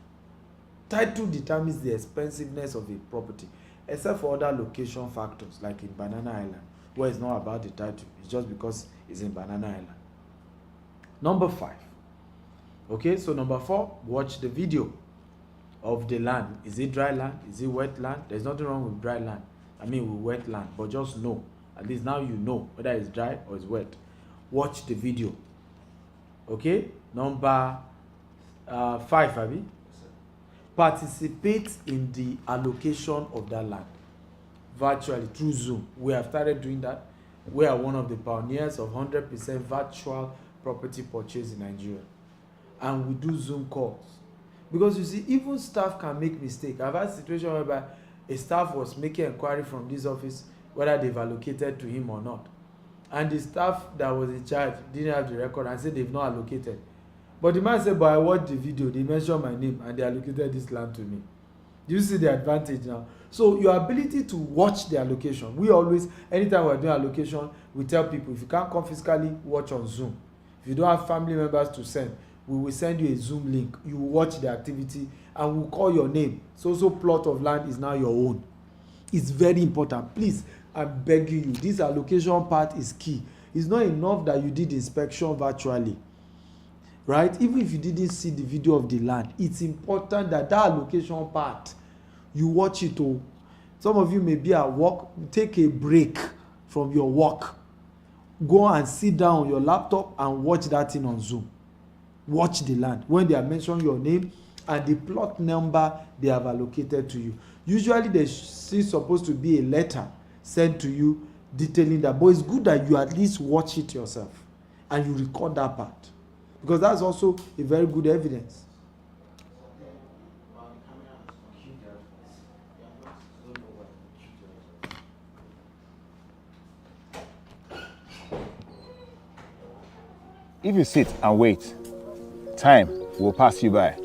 Title determines the expensiveness of a property, except for other location factors like in Banana Island, where it's not about the title, it's just because it's in Banana Island. Number 5. Okay, so number 4, watch the video of the land. Is it dry land? Is it wet land? There's nothing wrong with dry land. With wet land, but just know. At least now you know whether it's dry or it's wet. Watch the video. Okay, number 5, Abby. Participate in the allocation of that land virtually through Zoom. We have started doing that. We are one of the pioneers of 100% virtual property purchase in Nigeria, and we do Zoom calls because you see, even staff can make mistakes. I've had a situation whereby a staff was making inquiry from this office whether they've allocated to him or not, and the staff that was in charge didn't have the record and said they've not allocated. But the man said, but I watched the video, they mentioned my name and they allocated this land to me. Do you see the advantage now? So your ability to watch the allocation. We always, anytime we're doing allocation, we tell people, if you can't come physically, watch on Zoom. If you don't have family members to send, we will send you a Zoom link. You will watch the activity and we'll call your name. So plot of land is now your own. It's very important. Please, I'm begging you, this allocation part is key. It's not enough that you did inspection virtually. Right? Even if you didn't see the video of the land, it's important that allocation part, you watch it all. Some of you may be at work, take a break from your work. go and sit down on your laptop and watch that thing on Zoom. Watch the land when they are mentioning your name and the plot number they have allocated to you. Usually there is supposed to be a letter sent to you detailing that, but it's good that you at least watch it yourself and you record that part, because that's also a very good evidence. If you sit and wait, time will pass you by.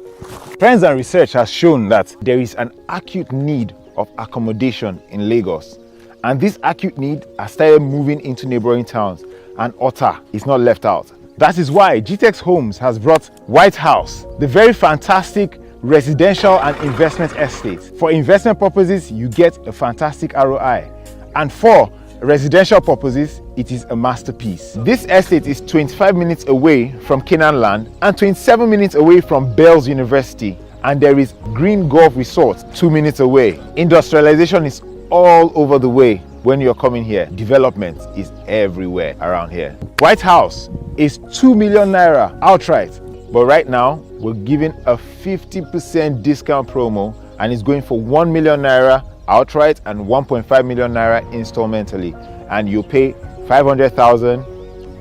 Trends and research has shown that there is an acute need of accommodation in Lagos, and this acute need has started moving into neighboring towns, and Otta is not left out. That is why GTEX Homes has brought White House, the very fantastic residential and investment estate. For investment purposes, you get a fantastic ROI, and for residential purposes, it is a masterpiece. This estate is 25 minutes away from Canaan Land and 27 minutes away from Bells University, and there is Green Golf Resort 2 minutes away. Industrialization is all over the way when you're coming here. Development is everywhere around here. White House is 2 million naira outright, but right now we're giving a 50% discount promo, and it's going for 1 million naira outright and 1.5 million naira installmentally, and you pay 500,000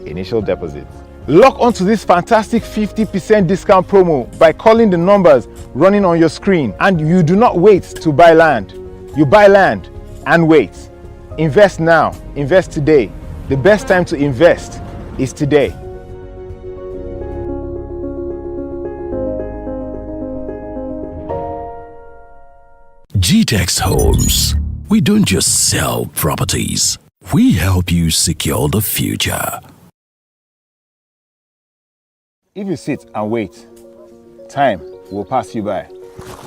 initial deposits. Lock onto this fantastic 50% discount promo by calling the numbers running on your screen, and you do not wait to buy land. You buy land and wait. Invest now, invest today. The best time to invest is today. GTEX Homes. We don't just sell properties. We help you secure the future. If you sit and wait, time will pass you by.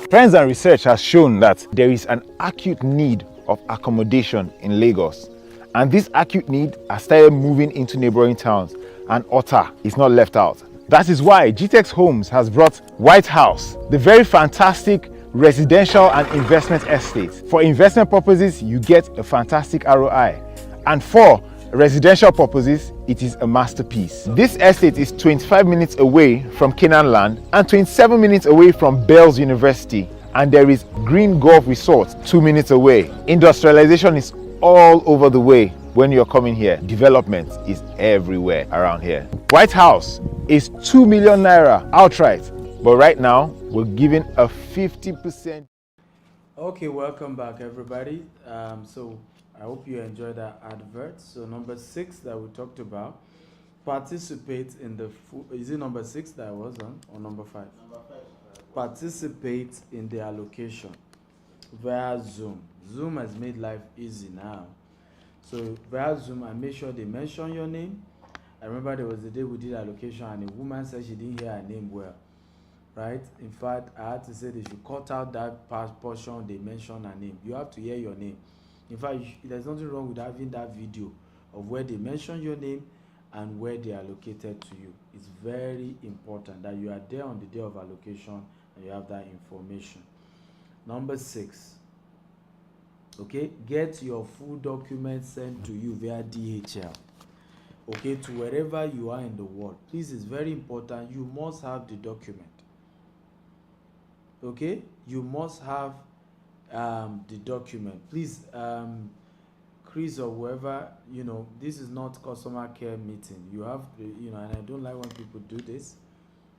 Trends and research has shown that there is an acute need of accommodation in Lagos, and this acute need has started moving into neighboring towns, and Otta is not left out. That is why GTEX Homes has brought White House, the very fantastic residential and investment estate. For investment purposes, you get a fantastic ROI, and for residential purposes, it is a masterpiece. This estate is 25 minutes away from Canaan Land and 27 minutes away from Bells University, and there is Green Golf Resort 2 minutes away. Industrialization is all over the way when you're coming here. Development is everywhere around here. White House is 2 million naira outright, but right now we're giving a 50%. Okay, welcome back everybody. So I hope you enjoyed that advert. So number 6 that we talked about, participate in the is it number 6 that I was on, or number 5? Number 5. Participate in the allocation via Zoom. Zoom has made life easy now. So via Zoom, I make sure they mention your name. I remember there was a day we did allocation and a woman said she didn't hear her name well, right? In fact, I had to say they should cut out that portion they mentioned her name. You have to hear your name. In fact, there's nothing wrong with having that video of where they mention your name and where they are allocated to you. It's very important that you are there on the day of allocation and you have that information. Number 6, okay, get your full documents sent to you via DHL, okay, to wherever you are in the world. Please, it's very important, you must have the document, okay, you must have the document. Please, Chris or whoever, this is not customer care meeting. You have the, and I don't like when people do this.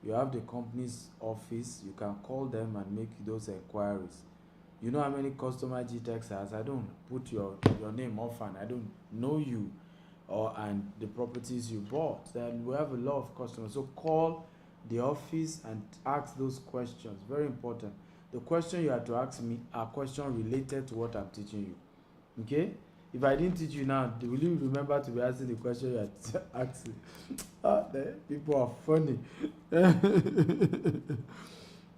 You have the company's office. You can call them and make those inquiries. You know how many customer GTEX has? I don't put your name often. I don't know you and the properties you bought. Then we have a lot of customers. So call the office and ask those questions. Very important. The question you have to ask me are questions related to what I'm teaching you. Okay? If I didn't teach you now, will you remember to be asking the question you are asking? People are funny.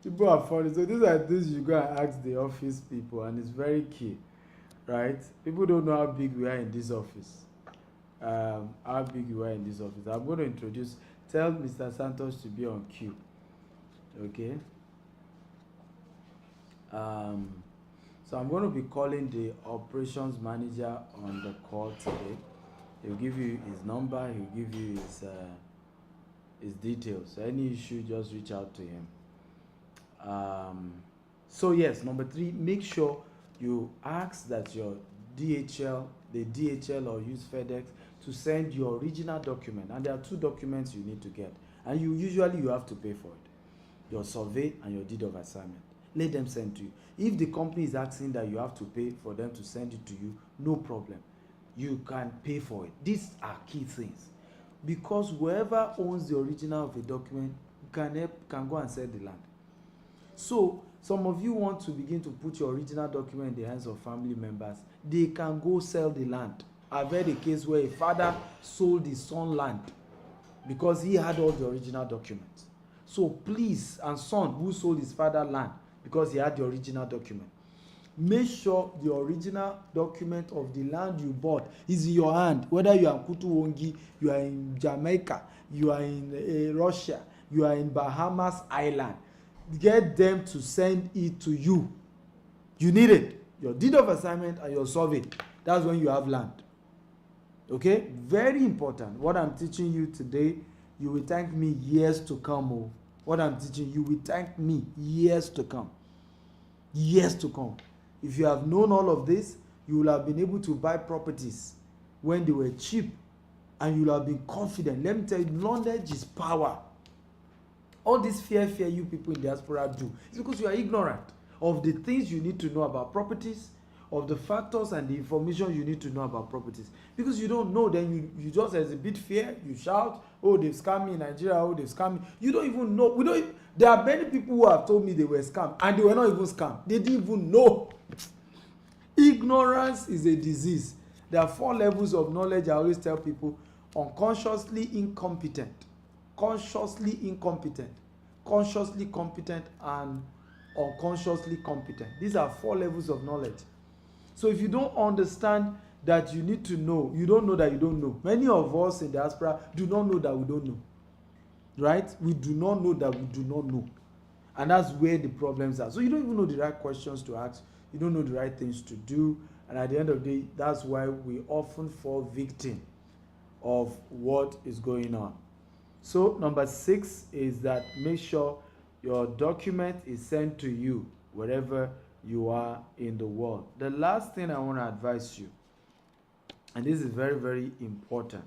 People are funny. So these are things you go and ask the office people, and it's very key, right? People don't know how big we are in this office. How big you are in this office. I'm going to tell Mr. Santos to be on cue. Okay? So I'm going to be calling the operations manager on the call today. He'll give you his number, he'll give you his details. So any issue, just reach out to him. So yes, number 3, make sure you ask that your DHL, the DHL or use FedEx to send your original document. And there are 2 documents you need to get. And you have to pay for it. Your survey and your deed of assignment. Let them send to you. If the company is asking that you have to pay for them to send it to you, no problem. You can pay for it. These are key things. Because whoever owns the original of a document can go and sell the land. So some of you want to begin to put your original document in the hands of family members. They can go sell the land. I've heard a case where a father sold his son land because he had all the original documents. So please, and son who sold his father land because he had the original document, make sure the original document of the land you bought is in your hand. Whether you are in Kutuwongi, you are in Jamaica, you are in Russia, you are in Bahamas Island, get them to send it to you. You need it. Your deed of assignment and your survey. That's when you have land. Okay? Very important. What I'm teaching you today, you will thank me years to come. Oh. What I'm teaching you will thank me years to come. Years to come. If you have known all of this, you will have been able to buy properties when they were cheap, and you will have been confident. Let me tell you, knowledge is power. All this fear you people in diaspora do is because you are ignorant of the things you need to know about properties, of the factors and the information you need to know about properties. Because you don't know, then you just exhibit fear, you shout, oh, they've scammed me in Nigeria, oh, they've scammed me. You don't even know. There are many people who have told me they were scammed, and they were not even scammed. They didn't even know. Ignorance is a disease. There are 4 levels of knowledge I always tell people: unconsciously incompetent, consciously incompetent, consciously competent, and unconsciously competent. These are 4 levels of knowledge. So if you don't understand that you need to know, you don't know that you don't know. Many of us in diaspora do not know that we don't know. Right? We do not know that we do not know. And that's where the problems are. So you don't even know the right questions to ask. You don't know the right things to do. And at the end of the day, that's why we often fall victim of what is going on. So number 6 is that make sure your document is sent to you wherever you are in the world. The last thing I want to advise you, and this is very, very important,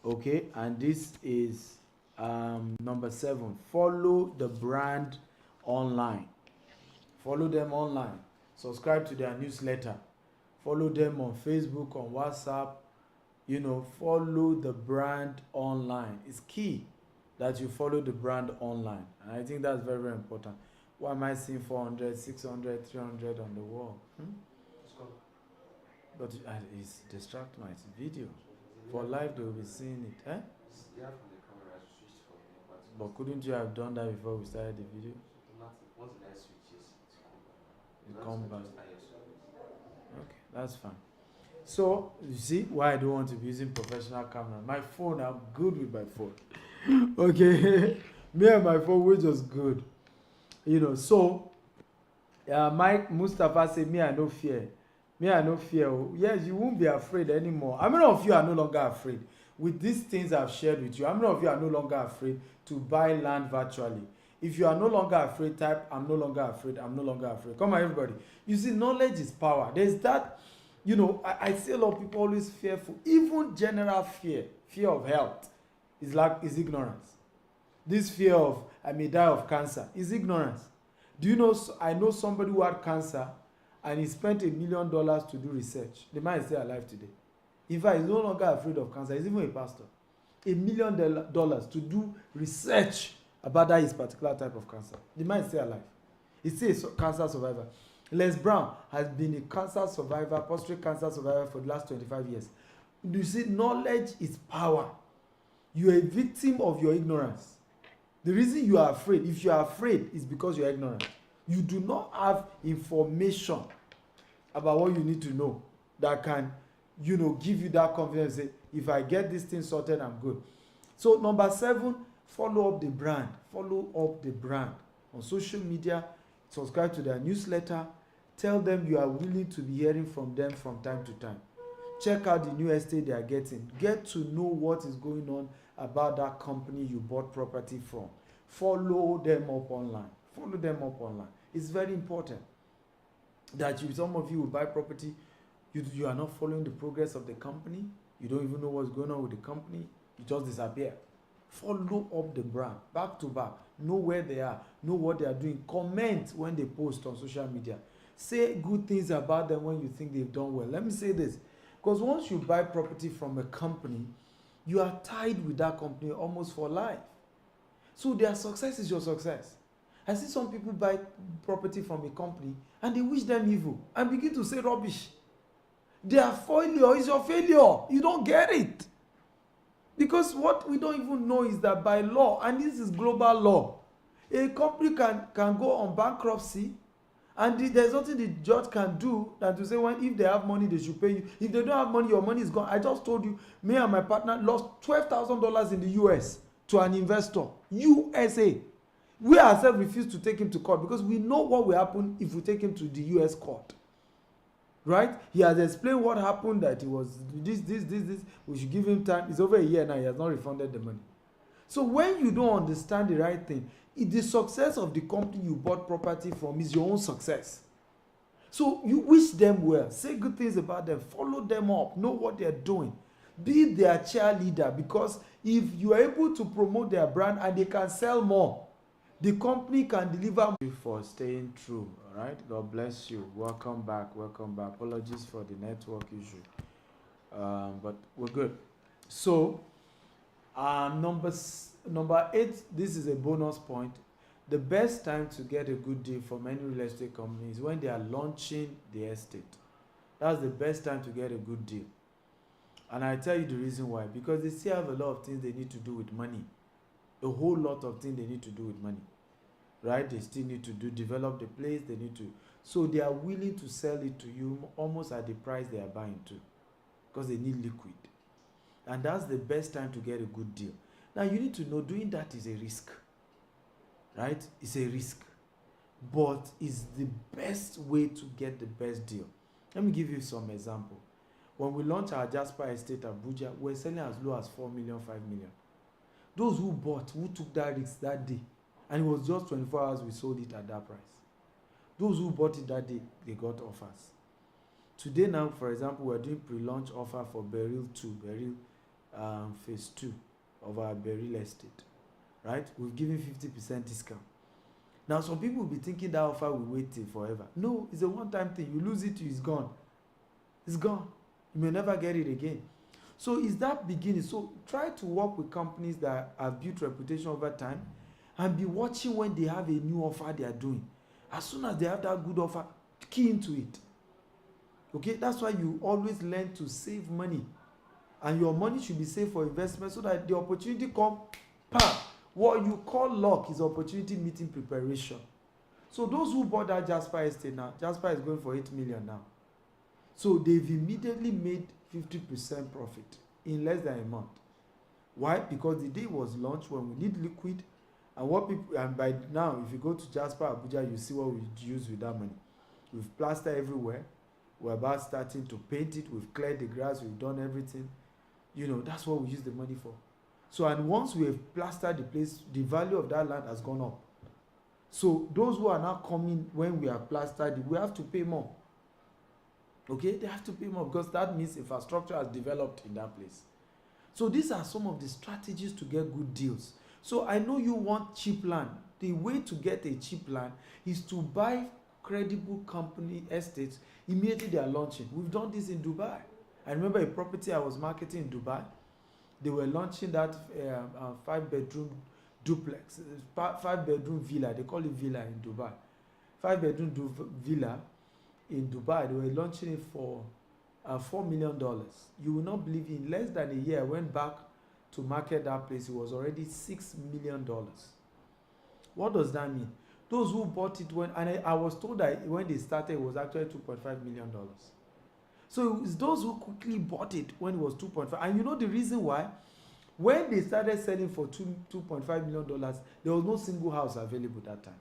okay, and this is number 7, follow the brand online. Follow them online. Subscribe to their newsletter. Follow them on Facebook, on WhatsApp. Follow the brand online. It's key that you follow the brand online. And I think that's very, very important. Why am I seeing 400, 600, 300 on the wall? But it's distracting. It's video. For live, they will be seeing it. Eh? But couldn't you have done that before we started the video? It comes back. Okay, that's fine. So, you see why I don't want to be using professional camera. My phone, I'm good with my phone. Okay? Me and my phone, we're just good. So, Mike Mustafa said, me, I no fear. Me, I no fear. Yes, you won't be afraid anymore. How many of you are no longer afraid? With these things I've shared with you, how many of you are no longer afraid to buy land virtually? If you are no longer afraid, type, I'm no longer afraid, I'm no longer afraid. Come on, everybody. You see, knowledge is power. There's that, I see a lot of people always fearful. Even general fear of health is ignorance. This fear of, I may die of cancer, is ignorance. Do you know, I know somebody who had cancer and he spent $1 million to do research. The man is still alive today. In fact, he's no longer afraid of cancer. He's even a pastor. $1 million to do research about that his particular type of cancer. The man is still alive. He's still a cancer survivor. Les Brown has been a cancer survivor, prostate cancer survivor for the last 25 years. You see, knowledge is power. You are a victim of your ignorance. The reason you are afraid, if you are afraid, is because you are ignorant. You do not have information about what you need to know that can, give you that confidence. Say, if I get this thing sorted, I'm good. So number 7, follow up the brand. Follow up the brand on social media. Subscribe to their newsletter. Tell them you are willing to be hearing from them from time to time. check out the new estate they are getting. Get to know what is going on about that company you bought property from. Follow them up online. Follow them up online. It's very important that some of you will buy property, you are not following the progress of the company. You don't even know what's going on with the company. You just disappear. Follow up the brand back to back. Know where they are. Know what they are doing. Comment when they post on social media. Say good things about them when you think they've done well. Let me say this, because once you buy property from a company, you are tied with that company almost for life. So their success is your success. I see some people buy property from a company and they wish them evil and begin to say rubbish. Their failure is your failure. You don't get it. Because what we don't even know is that by law, and this is global law, a company can go on bankruptcy, and there's nothing the judge can do than to say, if they have money, they should pay you. If they don't have money, your money is gone. I just told you, me and my partner lost $12,000 in the US to an investor, USA. We ourselves refused to take him to court because we know what will happen if we take him to the US court. Right? He has explained what happened, that he was this. We should give him time. It's over a year now. He has not refunded the money. So when you don't understand the right thing, the success of the company you bought property from is your own success. So you wish them well. Say good things about them. Follow them up. Know what they're doing. Be their cheerleader, because if you are able to promote their brand and they can sell more, the company can deliver. Thank you for staying true. All right, God bless you. Welcome back. Apologies for the network issue, but we're good. So number 8, this is a bonus point. The best time to get a good deal from any real estate company is when they are launching the estate. That's the best time to get a good deal. And I tell you the reason why. Because they still have a lot of things they need to do with money. A whole lot of things they need to do with money. Right? They still need to develop the place. They need to. So they are willing to sell it to you almost at the price they are buying to. Because they need liquid. And that's the best time to get a good deal. Now you need to know doing that is a risk. Right? It's a risk. But it's the best way to get the best deal. Let me give you some example. When we launched our Diaspora estate Abuja, we're selling as low as 4 million, 5 million. Those who bought, who took that risk that day, and it was just 24 hours we sold it at that price. Those who bought it that day, they got offers. Today now, for example, we're doing pre-launch offer for Beryl 2, Beryl phase 2 of our Beryl estate. Right? We've given 50% discount. Now, some people will be thinking that offer will wait till forever. No, it's a one-time thing. You lose it, it's gone. It's gone. You may never get it again. So it's that beginning. So try to work with companies that have built reputation over time and be watching when they have a new offer they are doing. As soon as they have that good offer, key into it. Okay, that's why you always learn to save money. And your money should be saved for investment so that the opportunity comes, bam. What you call luck is opportunity meeting preparation. So those who bought that Diaspora estate now, Diaspora is going for 8 million now. So they've immediately made 50% profit in less than a month. Why? Because the day was launched when we need liquid, and by now, if you go to Diaspora Abuja, you see what we use with that money. We've plastered everywhere. We're about starting to paint it. We've cleared the grass. We've done everything. That's what we use the money for. So, and once we have plastered the place, the value of that land has gone up. So those who are now coming when we have plastered it, we have to pay more. Okay, they have to pay more because that means infrastructure has developed in that place. So these are some of the strategies to get good deals. So I know you want cheap land. The way to get a cheap land is to buy credible company estates immediately they are launching. We've done this in Dubai. I remember a property I was marketing in Dubai. They were launching that 5-bedroom duplex, 5-bedroom villa. They call it villa in Dubai. 5-bedroom villa in Dubai. They were launching it for $4 million. You will not believe in less than a year I went back to market that place. It was already $6 million. What does that mean? Those who bought it I was told that when they started it was actually $2.5 million. So it's those who quickly bought it when it was 2.5. And you know the reason why? When they started selling for $2.5 million, there was no single house available that time.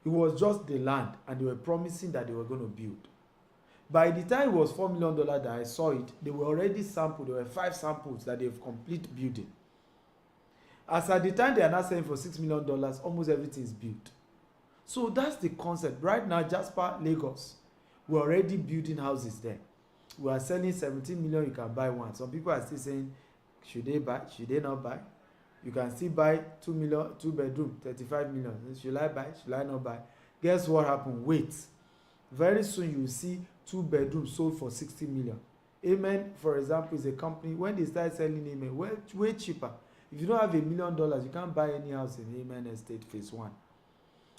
It was just the land, and they were promising that they were going to build. By the time it was $4 million that I saw it, they were already sampled. There were 5 samples that they've complete building. As at the time they are not selling for $6 million, almost everything is built. So that's the concept. Right now, Jasper, Lagos, we're already building houses there. We are selling 17 million, you can buy one. Some people are still saying, should they buy? Should they not buy? You can still buy 2 million, 2 bedroom, 35 million. Should I buy? Should I not buy? Guess what happened? Wait. Very soon you will see 2 bedrooms sold for 60 million. Amen, for example, is a company, when they start selling Amen, way cheaper. If you don't have $1 million, you can't buy any house in Amen Estate Phase 1.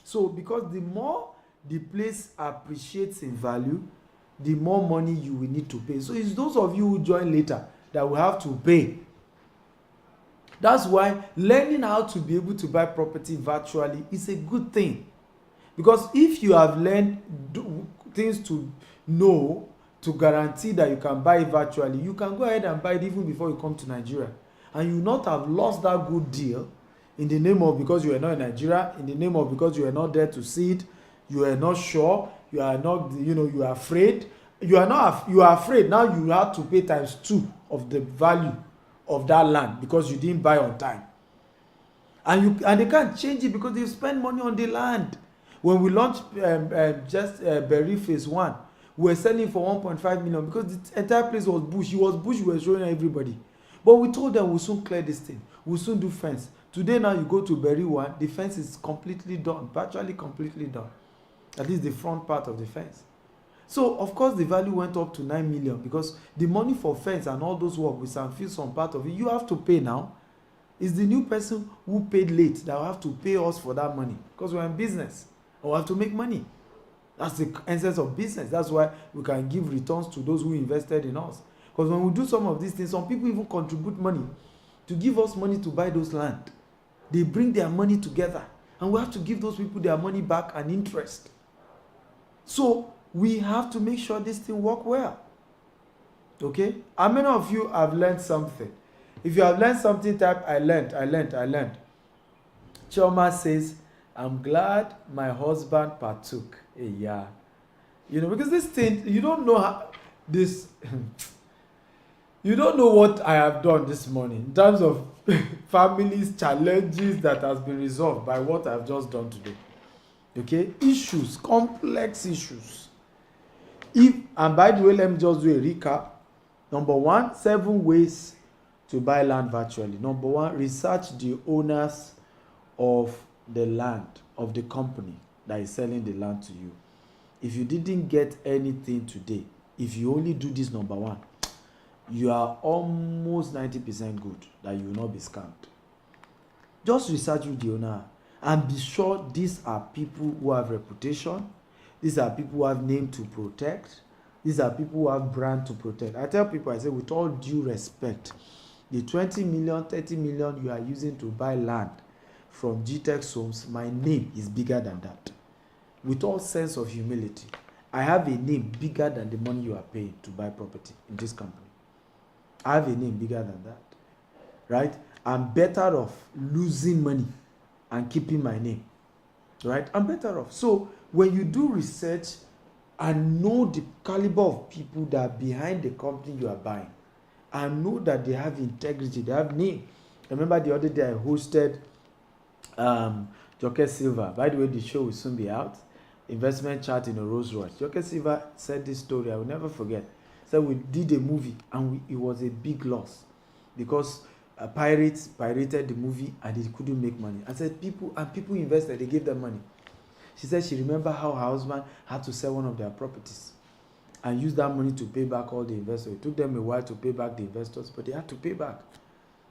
So, because the more the place appreciates in value, the more money you will need to pay. So it's those of you who join later that will have to pay. That's why learning how to be able to buy property virtually is a good thing. Because if you have learned things to know to guarantee that you can buy it virtually, you can go ahead and buy it even before you come to Nigeria. And you will not have lost that good deal in the name of because you are not in Nigeria, in the name of because you are not there to see it, you are not sure, you are not, you are afraid. You are afraid. Now you have to pay ×2 of the value of that land because you didn't buy on time. And they can't change it because they spend money on the land. When we launched Berry Phase 1, we were selling for 1.5 million because the entire place was bush. It was bush we were showing everybody. But we told them we'll soon clear this thing. We'll soon do fence. Today now you go to Berry 1, the fence is completely done, virtually completely done. At least the front part of the fence. So, of course, the value went up to 9 million because the money for fence and all those work with some feel some part of it, you have to pay now. It's the new person who paid late that will have to pay us for that money because we're in business and we have to make money. That's the essence of business. That's why we can give returns to those who invested in us. Because when we do some of these things, some people even contribute money to give us money to buy those land. They bring their money together and we have to give those people their money back and interest. So, we have to make sure this thing work well. Okay? How many of you have learned something? If you have learned something, type I learned. Choma says, I'm glad my husband partook. Yeah. Because this thing, you don't know how this you don't know what I have done this morning in terms of families, challenges that has been resolved by what I've just done today. Okay? Issues, complex issues. And by the way, let me just do a recap. Number 1, 7 ways to buy land virtually. Number 1, research the owners of the land, of the company that is selling the land to you. If you didn't get anything today, if you only do this number 1, you are almost 90% good that you will not be scammed. Just research with the owner and be sure these are people who have reputation. These are people who have name to protect. These are people who have brand to protect. I tell people, I say, with all due respect, the 20 million, 30 million you are using to buy land from GTEX Homes, my name is bigger than that. With all sense of humility, I have a name bigger than the money you are paying to buy property in this company. I have a name bigger than that. Right? I'm better off losing money and keeping my name. Right? I'm better off. So, when you do research and know the caliber of people that are behind the company you are buying, and know that they have integrity, they have name. I remember the other day I hosted Joke Silva. By the way, the show will soon be out. Investment Chat in a Rolls Royce. Joke Silva said this story I will never forget. So we did a movie and it was a big loss because pirates pirated the movie and they couldn't make money. I said people invested, they gave them money. She said she remember how her husband had to sell one of their properties and use that money to pay back all the investors. It took them a while to pay back the investors, but they had to pay back.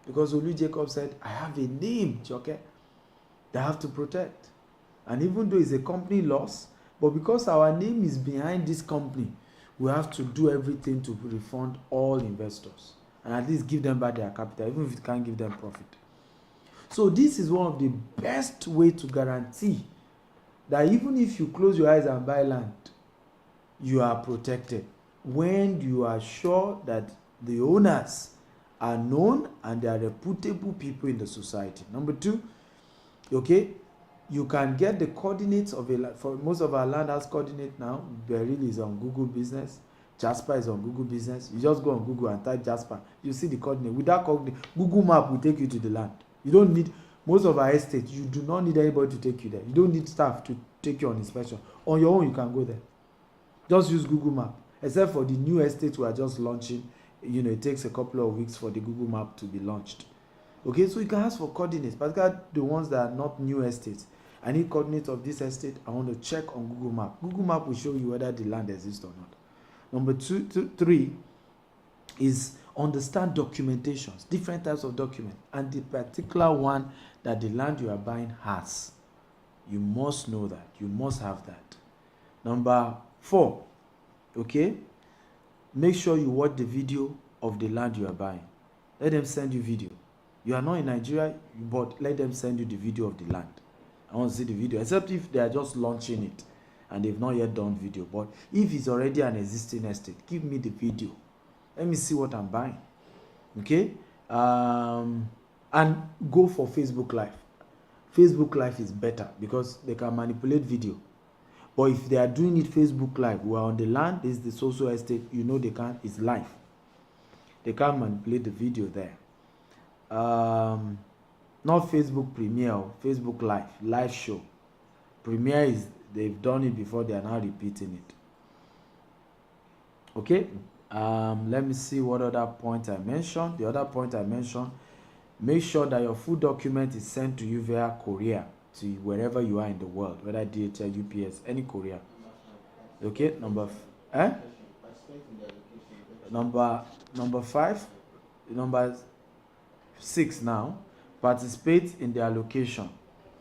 Because Olu Jacob said, I have a name, Joke, that I have to protect. And even though it's a company loss, but because our name is behind this company, we have to do everything to refund all investors and at least give them back their capital, even if it can't give them profit. So this is one of the best way to guarantee that even if you close your eyes and buy land, you are protected when you are sure that the owners are known and they are reputable people in the society. Number 2, okay, You can get the coordinates of for most of our land has coordinate now. Beryl is on Google Business. Jasper is on Google Business. You just go on Google and type Jasper. You see the coordinate. With that coordinate, Google Map will take you to the land. You don't need, most of our estates, you do not need anybody to take you there. You don't need staff to take you on inspection. On your own, you can go there. Just use Google Map. Except for the new estates we are just launching. You know, it takes a couple of weeks for the Google Map to be launched. Okay, so you can ask for coordinates, particularly the ones that are not new estates. I need coordinates of this estate. I want to check on Google Map. Google Map will show you whether the land exists or not. Number three is understand documentations, different types of documents, and the particular one that the land you are buying has. You must know that. You must have that. Number 4, okay, make sure you watch the video of the land you are buying. Let them send you video. You are not in Nigeria, but let them send you the video of the land. I want to see the video, except if they are just launching it and they've not yet done video. But if it's already an existing estate, give me the video. Let me see what I'm buying. Okay? And go for Facebook Live. Facebook Live is better because they can manipulate video. But if they are doing it Facebook Live, we are on the land, this is the social estate, you know they can't, it's live. They can't manipulate the video there. Not Facebook Premiere, Facebook live show. Premiere is, they've done it before, they are now repeating it. Okay, let me see what other point I mentioned. The other point I mentioned, make sure that your full document is sent to you via courier to wherever you are in the world, whether DHL, UPS, any courier. Okay, number 5, number 6 now, participate in the allocation.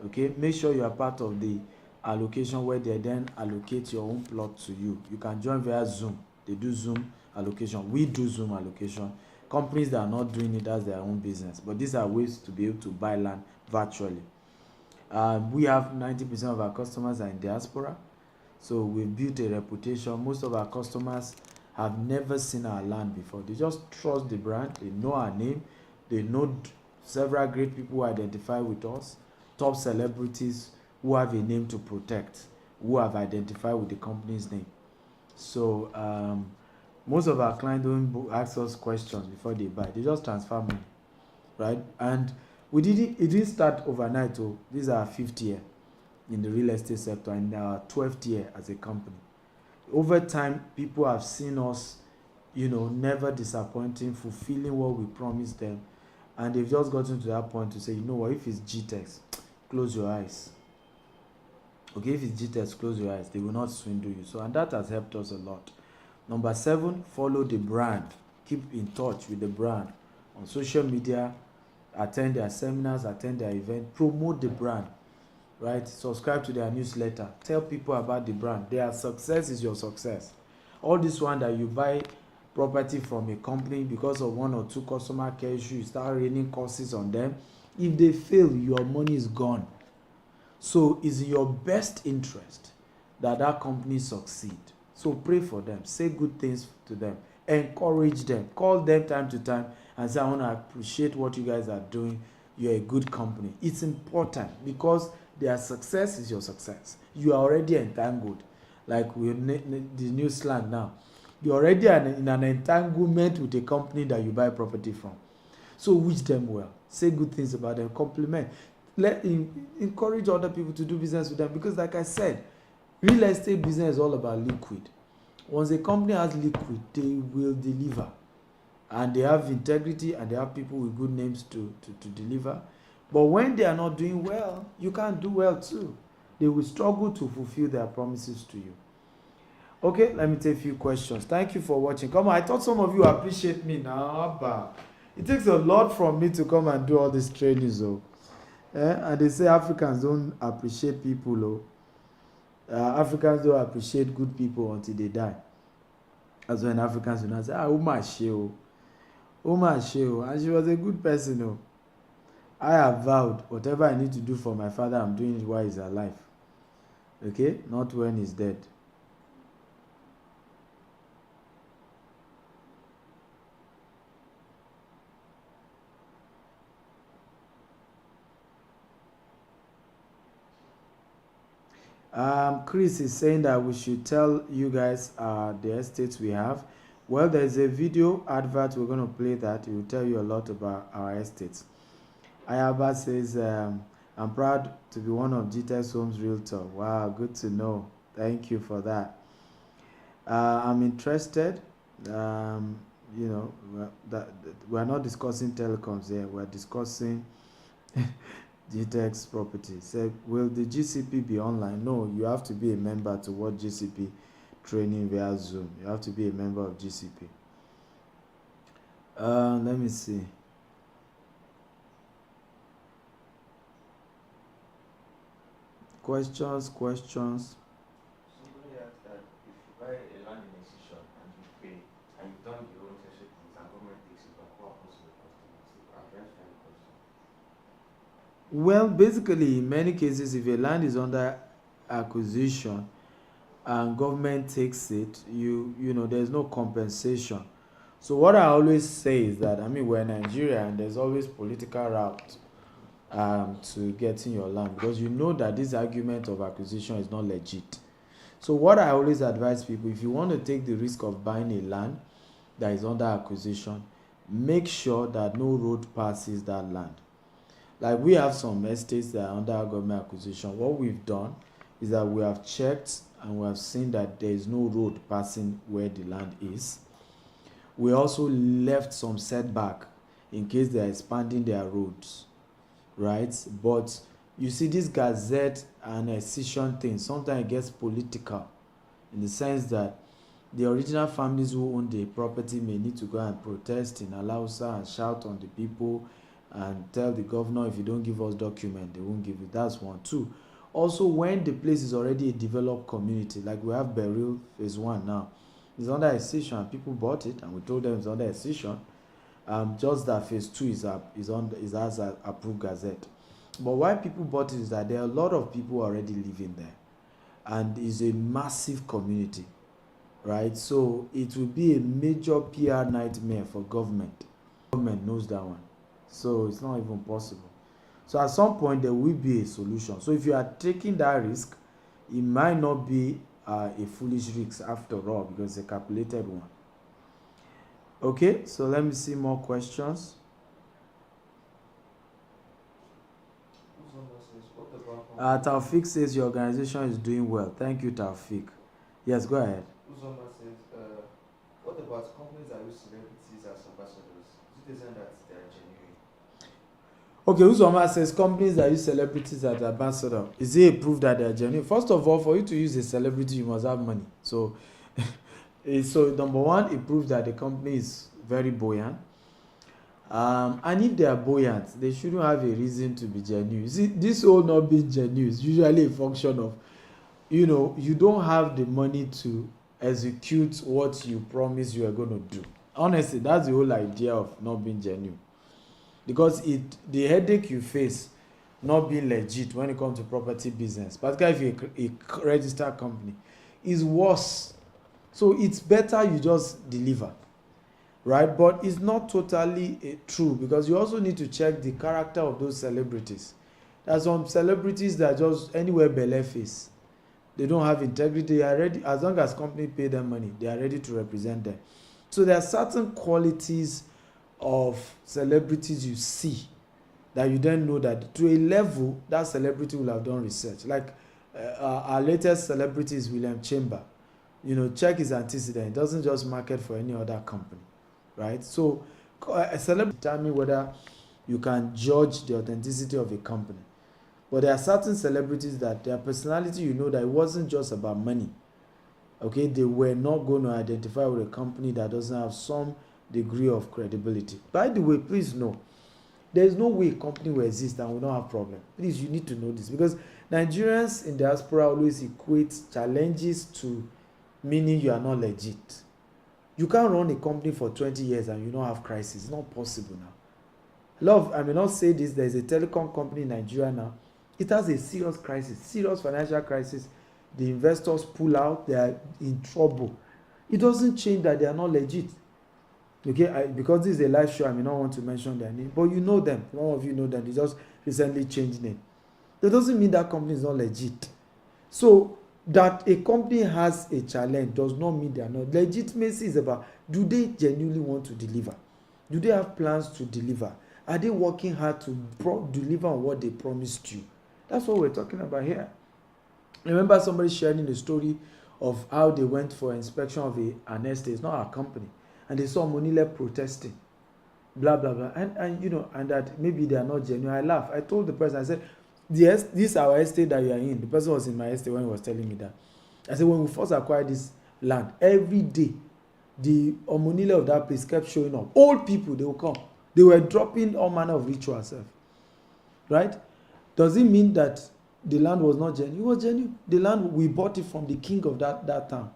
Okay, make sure you are part of the allocation where they then allocate your own plot to you. You can join via Zoom. They do Zoom allocation. We do Zoom allocation. Companies that are not doing it, that's their own business. But these are ways to be able to buy land virtually. We have 90% of our customers are in diaspora. So we've built a reputation. Most of our customers have never seen our land before. They just trust the brand. They know our name. They know several great people who identify with us. Top celebrities who have a name to protect, who have identified with the company's name. So most of our clients don't ask us questions before they buy. They just transfer money, right? And it didn't start overnight. Oh, this is our 5th year in the real estate sector and our 12th year as a company. Over time, people have seen us, you know, never disappointing, fulfilling what we promised them. And they've just gotten to that point to say, you know what, if it's GTEX, close your eyes. Okay, if it's GTEX, close your eyes. They will not swindle you. So, and that has helped us a lot. Number 7, follow the brand. Keep in touch with the brand on social media. Attend their seminars, attend their event, promote the brand, right? Subscribe to their newsletter. Tell people about the brand. Their success is your success. All this one that you buy property from a company because of 1 or 2 customer care issues, you start raining courses on them. If they fail, your money is gone. So it's in your best interest that that company succeed. So pray for them. Say good things to them. Encourage them. Call them time to time and say, I want to appreciate what you guys are doing. You're a good company. It's important because their success is your success. You are already entangled. Like the new slang now. You're already in an entanglement with a company that you buy property from. So wish them well. Say good things about them. Compliment. Encourage other people to do business with them. Because like I said, real estate business is all about liquid. Once a company has liquid, they will deliver. And they have integrity and they have people with good names to deliver. But when they are not doing well, you can't do well too. They will struggle to fulfill their promises to you. Okay, let me take a few questions. Thank you for watching. Come on, I thought some of you appreciate me now. But it takes a lot from me to come and do all these trainings. And they say Africans don't appreciate people. Africans don't appreciate good people until they die. That's when Africans will not say, Uma Sheo. Uma Sheo. And she was a good person. I have vowed whatever I need to do for my father, I'm doing it while he's alive. Okay? Not when he's dead. Chris is saying that we should tell you guys the estates we have. Well, there's a video advert. We're going to play that. It will tell you a lot about our estates. Ayaba says, I'm proud to be one of GTEX Homes Realtor. Wow, good to know. Thank you for that. I'm interested. You know, we're not discussing telecoms here. We're discussing GTEX property. Say, will the GCP be online? No, you have to be a member to watch GCP training via Zoom. You have to be a member of GCP. Let me see. Questions. Somebody asked that if you buy a land in a session and you pay and you've done your own session and government takes it back, what happens to the customers? I've just had a question. Well, basically, in many cases, if a land is under acquisition and government takes it, you know, there's no compensation. So what I always say is that, I mean, we're in Nigeria and there's always political route to getting your land, because you know that this argument of acquisition is not legit. So what I always advise people, if you want to take the risk of buying a land that is under acquisition, make sure that no road passes that land. Like we have some estates that are under government acquisition. What we've done is that we have checked and we have seen that there is no road passing where the land is. We also left some setback in case they are expanding their roads, right? But you see, this gazette and accession thing, sometimes it gets political in the sense that the original families who own the property may need to go and protest in Alausa and shout on the people and tell the governor, if you don't give us document, they won't give you. That's one. Two, also when the place is already a developed community, like we have Beryl phase 1 now, it's under accession and people bought it and we told them it's under accession. Just that phase 2 is as an approved gazette. But why people bought it is that there are a lot of people already living there and it's a massive community, right? So it will be a major PR nightmare for government. Government knows that one. So it's not even possible. So at some point there will be a solution. So if you are taking that risk, it might not be a foolish risk after all, because it's a calculated one. Okay, so let me see more questions. Taufik says your organization is doing well. Thank you, Taufik. Yes, go ahead. Uzoma says, what about companies that use celebrities as ambassadors? Is it saying that they are genuine? Okay, Uzoma says companies that use celebrities as ambassador, is it a proof that they are genuine? First of all, for you to use a celebrity, you must have money. So, so number one, it proves that the company is very buoyant. And if they are buoyant, they shouldn't have a reason to be genuine. See, this whole not being genuine is usually a function of, you know, you don't have the money to execute what you promise you are going to do. Honestly, that's the whole idea of not being genuine. Because the headache you face not being legit when it comes to property business, particularly if you're a registered company, is worse. So it's better you just deliver, right? But it's not totally true, because you also need to check the character of those celebrities. There's some celebrities that just anywhere belle face. They don't have integrity. They are ready, as long as company pay them money, they are ready to represent them. So there are certain qualities of celebrities you see that you then know that to a level that celebrity will have done research. Like our latest celebrity is William Chamber. You know, check his antecedent. It doesn't just market for any other company, right? So a celebrity determine whether you can judge the authenticity of a company. But there are certain celebrities that their personality, you know, that it wasn't just about money. Okay, they were not going to identify with a company that doesn't have some degree of credibility. By the way, please know, there is no way a company will exist and will not have problem. Please, you need to know this, because Nigerians in diaspora always equate challenges to meaning you are not legit. You can't run a company for 20 years and you don't have crisis. It's not possible now. I may not say this, there's a telecom company in Nigeria now. It has a serious crisis, serious financial crisis. The investors pull out, they are in trouble. It doesn't change that they are not legit. Okay, because this is a live show, I may not want to mention their name, but you know them. One of you know that they just recently changed name. That doesn't mean that company is not legit. So that a company has a challenge does not mean they are not. Legitimacy is about, do they genuinely want to deliver? Do they have plans to deliver? Are they working hard to deliver on what they promised you? That's what we're talking about here. I remember somebody sharing a story of how they went for inspection of an estate. It's not our company, and they saw Monile protesting, blah blah blah, and you know, and that maybe they are not genuine. I laughed. I told the person, I said, yes, this is our estate that you are in. The person was in my estate when he was telling me that. I said, when we first acquired this land, every day the Omonile of that place kept showing up. Old people, they will come. They were dropping all manner of rituals, right? Does it mean that the land was not genuine? It was genuine. The land, we bought it from the king of that town.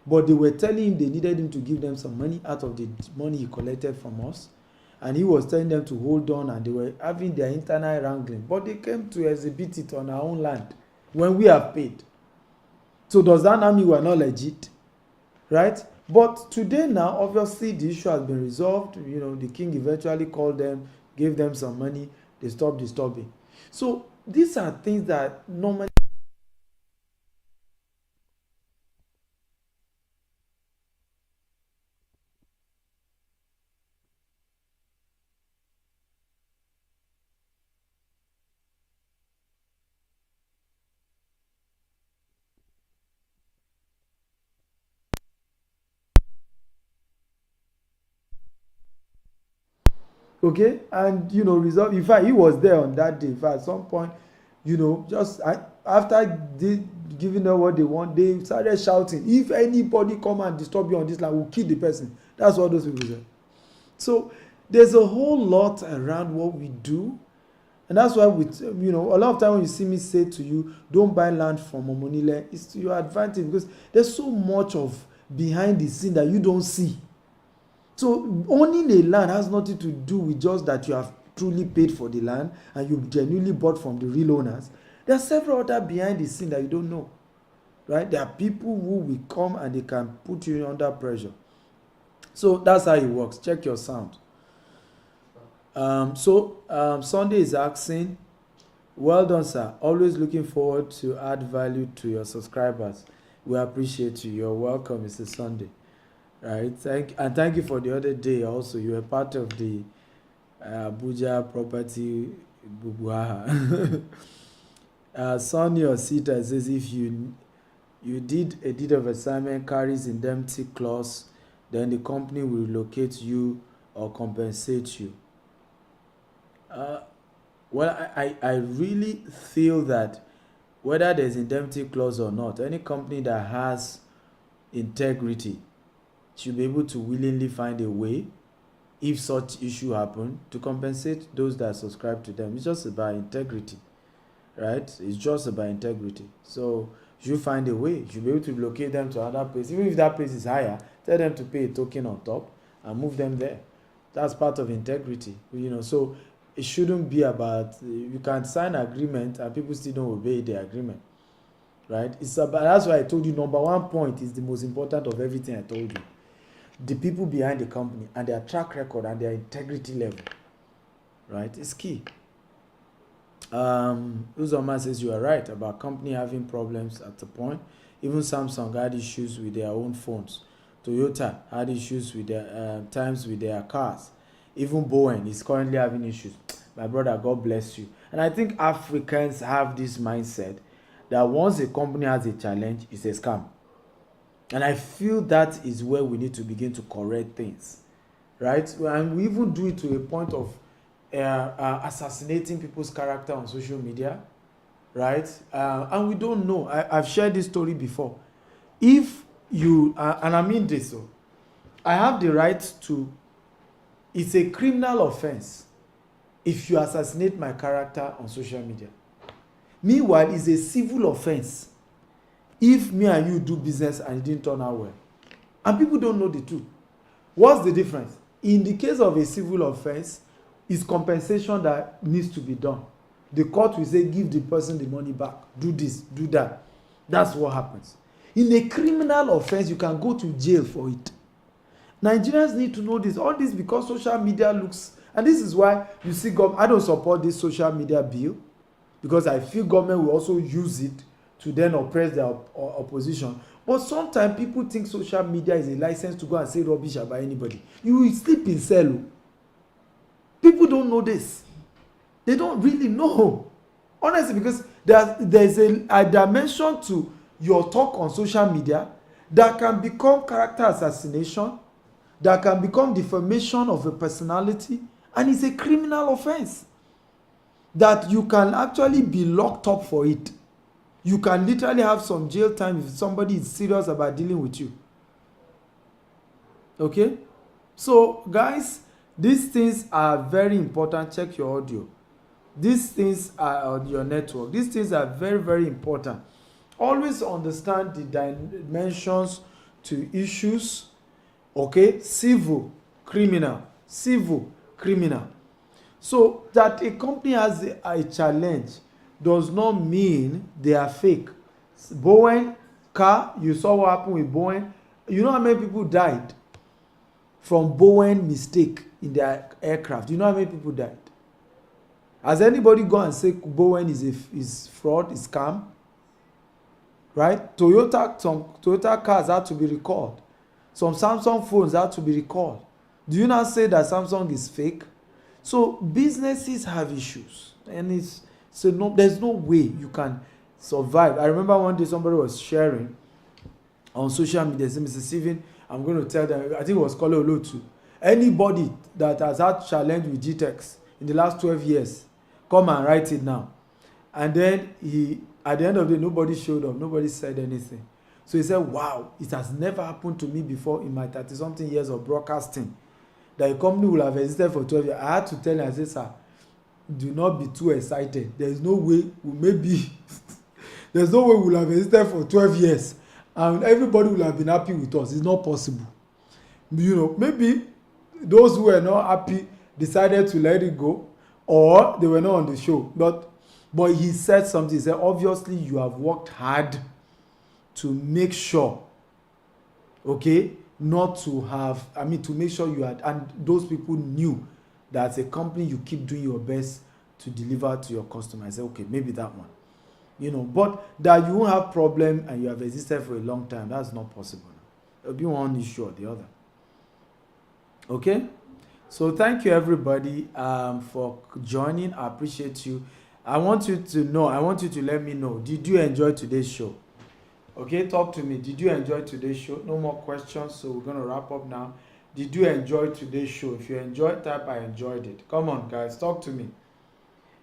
But they were telling him they needed him to give them some money out of the money he collected from us. And he was telling them to hold on, and they were having their internal wrangling. But they came to exhibit it on our own land when we have paid. So does that mean we are not legit? Right? But today now, obviously, the issue has been resolved. You know, the king eventually called them, gave them some money. They stopped disturbing. So these are things that normally... Okay, and you know, resolve. In fact, he was there on that day. In fact, at some point, you know, just after giving them what they want, they started shouting, if anybody come and disturb you on this land, we'll kill the person. That's what those people said. So there's a whole lot around what we do, and that's why you know, a lot of time when you see me say to you, don't buy land from Omonile, it's to your advantage, because there's so much of behind the scene that you don't see. So owning a land has nothing to do with just that you have truly paid for the land and you genuinely bought from the real owners. There are several other behind the scene that you don't know, right? There are people who will come and they can put you under pressure. So that's how it works. Check your sound. Sunday is asking, well done, sir. Always looking forward to add value to your subscribers. We appreciate you. You're welcome, Mr. Sunday. Right, thank you for the other day also. You were part of the Abuja property Bubuaha. Sonny Osita says, if you did a deed of assignment carries indemnity clause, then the company will relocate you or compensate you. Well, I really feel that whether there's indemnity clause or not, any company that has integrity should be able to willingly find a way, if such issue happen, to compensate those that subscribe to them. It's just about integrity, right? It's just about integrity. So you find a way. You should be able to locate them to another place. Even if that place is higher, tell them to pay a token on top and move them there. That's part of integrity, you know. So it shouldn't be about, you can sign agreement and people still don't obey the agreement, right? It's about, that's why I told you, number one point is the most important of everything I told you. The people behind the company and their track record and their integrity level, right? It's key. Uzoma says you are right about company having problems at the point. Even Samsung had issues with their own phones. Toyota had issues with their times with their cars. Even Boeing is currently having issues. My brother, God bless you. And I think Africans have this mindset that once a company has a challenge, it's a scam. And I feel that is where we need to begin to correct things, right? And we even do it to a point of assassinating people's character on social media, right? And we don't know. I've shared this story before. If you, and I mean this, so I have the right to, it's a criminal offense if you assassinate my character on social media. Meanwhile, it's a civil offense if me and you do business and it didn't turn out well. And people don't know the truth. What's the difference? In the case of a civil offense, it's compensation that needs to be done. The court will say, give the person the money back, do this, do that. That's what happens. In a criminal offense, you can go to jail for it. Nigerians need to know this. All this because social media looks, and this is why you see, I don't support this social media bill, because I feel government will also use it to then oppress their opposition. But sometimes people think social media is a license to go and say rubbish about anybody. You will sleep in cell. People don't know this. They don't really know. Honestly, because there's a dimension to your talk on social media that can become character assassination, that can become defamation of a personality, and it's a criminal offense that you can actually be locked up for it. You can literally have some jail time if somebody is serious about dealing with you. Okay? So, guys, these things are very important. Check your audio. These things are on your network. These things are very, very important. Always understand the dimensions to issues. Okay? Civil, criminal. Civil, criminal. So that a company has a challenge does not mean they are fake. Boeing car, you saw what happened with Boeing. You know how many people died from Boeing mistake in their aircraft? You know how many people died? Has anybody gone and said Boeing is fraud, is scam? Right? Some Toyota cars had to be recalled. Some Samsung phones had to be recalled. Do you not say that Samsung is fake? So businesses have issues, and there's no way you can survive. I remember one day somebody was sharing on social media, said, Mr. Steven, I'm going to tell them, I think it was Kole Olotu, anybody that has had challenge with GTEx in the last 12 years, come and write it now. And then at the end of the day, nobody showed up, nobody said anything. So he said, wow, it has never happened to me before in my 30-something years of broadcasting, that a company will have existed for 12 years. I had to tell him, I said, sir, do not be too excited. There's no way there's no way we'll have existed for 12 years and everybody will have been happy with us. It's not possible. You know, maybe those who were not happy decided to let it go, or they were not on the show. But he said something. He said, obviously you have worked hard to make sure, okay, not to have, to make sure you had, and those people knew that as a company you keep doing your best to deliver to your customer. I said, okay, maybe that one. You know, but that you won't have problem and you have existed for a long time, that's not possible. It'll be one issue or the other. Okay? So thank you everybody for joining. I appreciate you. I want you to let me know, did you enjoy today's show? Okay, talk to me. Did you enjoy today's show? No more questions, so we're going to wrap up now. Did you enjoy today's show? If you enjoyed, type I enjoyed it. Come on, guys, talk to me.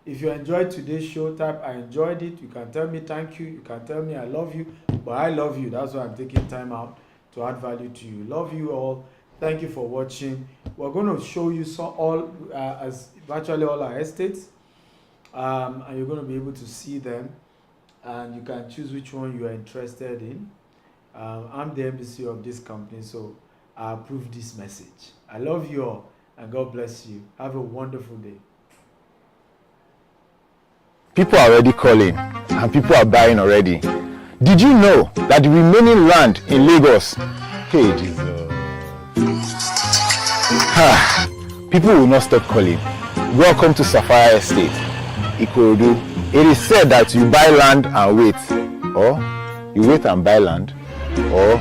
If you enjoyed today's show, type I enjoyed it. You can tell me thank you. You can tell me I love you. But I love you. That's why I'm taking time out to add value to you. Love you all. Thank you for watching. We're going to show you virtually all our estates. And you're going to be able to see them. And you can choose which one you are interested in. I'm the MDC of this company, so I approve this message. I love you all, and God bless you. Have a wonderful day. People are already calling, and people are buying already. Did you know that the remaining land in Lagos, hey Jesus, people will not stop calling. Welcome to Sapphire Estate, Ikorodu. It is said that you buy land and wait, or you wait and buy land, or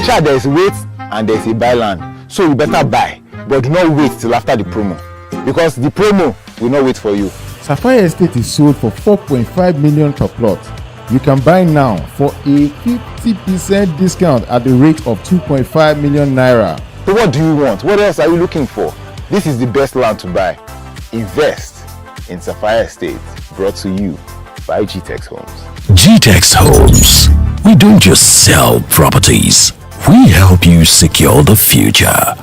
there is wait and there is a buy land. So you better buy, but do not wait till after the promo, because the promo will not wait for you. Sapphire Estate is sold for 4.5 million per plot. You can buy now for a 50% discount at the rate of 2.5 million naira. So what do you want? What else are you looking for? This is the best land to buy. Invest in Sapphire Estate, brought to you by GTEx Homes. GTEx Homes. We don't just sell properties. We help you secure the future.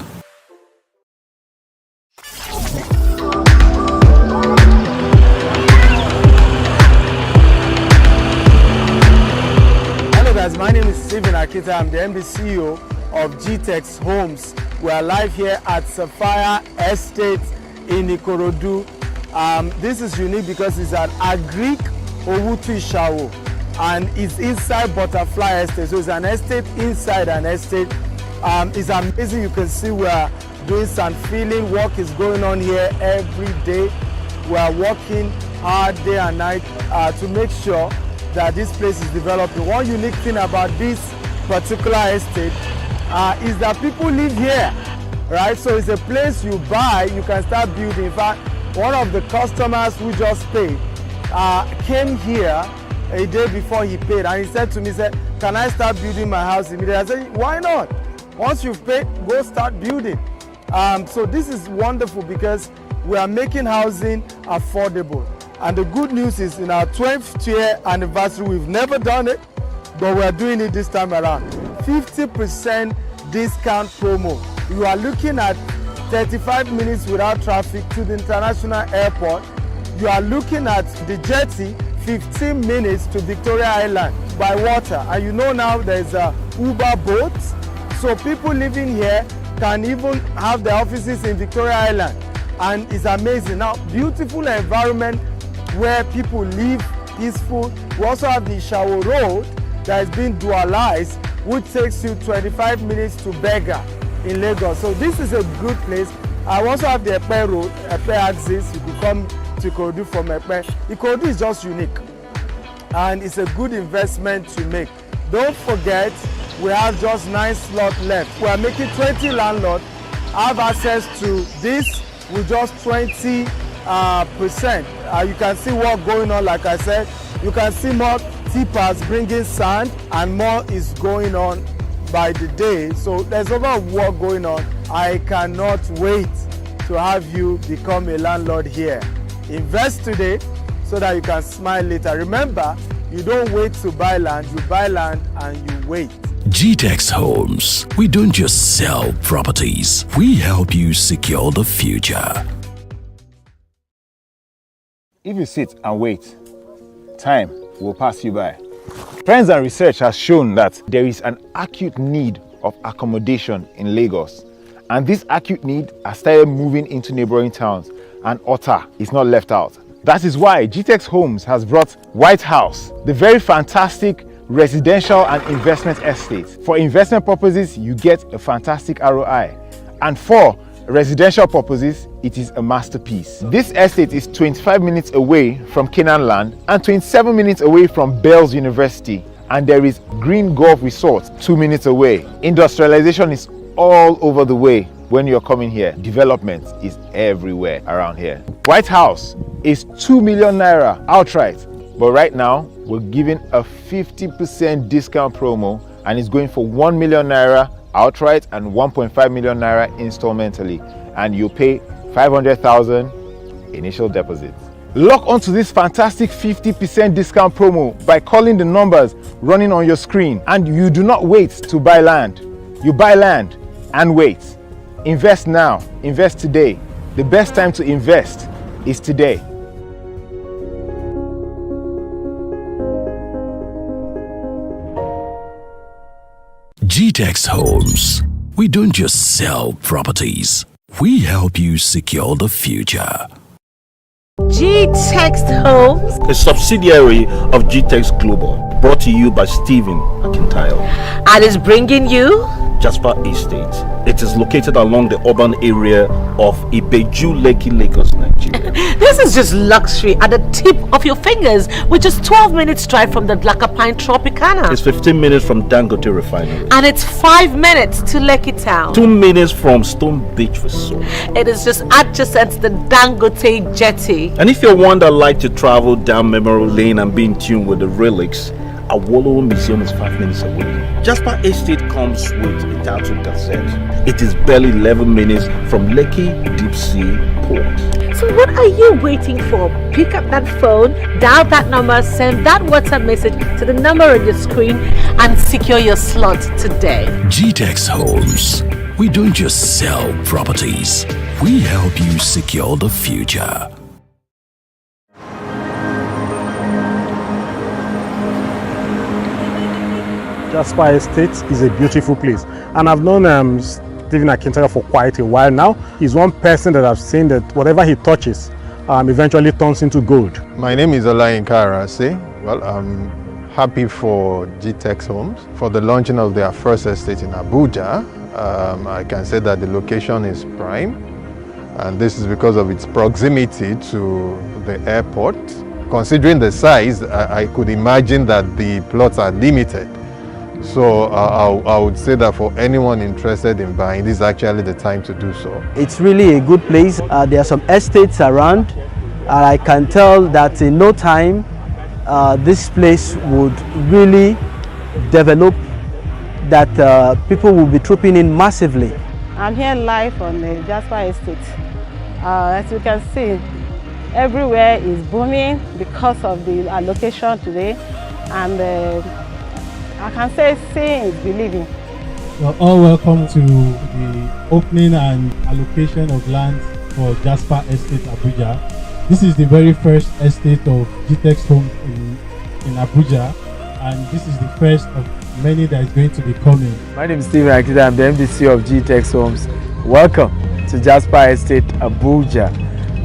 Hello guys, my name is Steven Akita. I'm the MD CEO of GTEx Homes. We are live here at Sapphire Estate in Ikorodu. This is unique because it's an agric Owutu Ishawo, and it's inside Butterfly Estate. So it's an estate inside an estate. It's amazing. You can see we are doing sand filling. Work is going on here every day. We are working hard day and night to make sure that this place is developing. One unique thing about this particular estate is that people live here, right? So it's a place you buy, you can start building. In fact, one of the customers who just paid came here a day before he paid, and he said to me, can I start building my house immediately? I said, why not? Once you've paid, go start building. So this is wonderful because we are making housing affordable. And the good news is in our 12th year anniversary, we've never done it, but we're doing it this time around. 50% discount promo. You are looking at 35 minutes without traffic to the international airport. You are looking at the jetty, 15 minutes to Victoria Island by water. And you know now there's a Uber boats. So people living here can even have their offices in Victoria Island. And it's amazing. Now, beautiful environment where people live peaceful. We also have the Ishawo Road that has been dualized, which takes you 25 minutes to Bega in Lagos. So this is a good place. I also have the Epe Road, Epe axis. You could come to Ikorodu from Epe. Ikorodu is just unique, and it's a good investment to make. Don't forget, we have just 9 slots left. We are making 20 landlords have access to this with just 20%. You can see what going on, like I said. You can see more tippers bringing sand, and more is going on by the day. So there's a lot of work going on. I cannot wait to have you become a landlord here. Invest today so that you can smile later. Remember, you don't wait to buy land, you buy land and you wait. GTEX Homes. We don't just sell properties, we help you secure the future. If you sit and wait, time will pass you by. Trends and research has shown that there is an acute need of accommodation in Lagos. And this acute need has started moving into neighboring towns, and Ota is not left out. That is why GTEX Homes has brought White House, the very fantastic residential and investment estate. For investment purposes, you get a fantastic ROI. And for residential purposes, it is a masterpiece. This estate is 25 minutes away from Canaan Land and 27 minutes away from Bells University. And there is Green Golf Resort 2 minutes away. Industrialization is all over the way when you're coming here. Development is everywhere around here. White House is 2 million naira outright. But right now, we're giving a 50% discount promo, and it's going for 1 million naira outright and 1.5 million naira installmentally, and you pay 500,000 initial deposits. Lock onto this fantastic 50% discount promo by calling the numbers running on your screen. And you do not wait to buy land. You buy land and wait. Invest now. Invest today. The best time to invest is today. GTEX Homes. We don't just sell properties, we help you secure the future. GTEX Homes, A subsidiary of GTEX Global, brought to you by Stephen Akintayo. and is bringing you Diaspora Estate. It is located along the urban area of Ibeju, Lekki, Lagos, Nigeria. This is just luxury at the tip of your fingers, with just 12 minutes drive from the Pine Tropicana. It's 15 minutes from Dangote Refinery. And it's 5 minutes to Lekki Town. 2 minutes from Stone Beach Resort. It is just adjacent to the Dangote Jetty. And if you're one that like to travel down memory lane and be in tune with the relics, Awolowo Museum is 5 minutes away. Diaspora Estate comes with a title gazette. It is barely 11 minutes from Lekki Deep Sea Port. So what are you waiting for? Pick up that phone, dial that number, send that WhatsApp message to the number on your screen and secure your slot today. GTEX Homes. We don't just sell properties, we help you secure the future. Diaspora Estate is a beautiful place, and I've known Stephen Akintayo for quite a while now. He's one person that I've seen that whatever he touches eventually turns into gold. My name is Olayinka Arase. Well, I'm happy for GTEX Homes for the launching of their first estate in Abuja. I can say that the location is prime, and this is because of its proximity to the airport considering the size, I could imagine that the plots are limited. So I would say that for anyone interested in buying, this is actually the time to do so. It's really a good place. There are some estates around, and I can tell that in no time this place would really develop, that people will be trooping in massively. I'm here live on the Diaspora estate. As you can see, everywhere is booming because of the allocation today, and I can say seeing is believing. You're all welcome to the opening and allocation of land for Diaspora Estate Abuja. This is the very first estate of GTEX Home in Abuja, and this is the first of many that is going to be coming. My name is Steven Akita. I'm the MDC of GTEX Homes. Welcome to Diaspora Estate Abuja.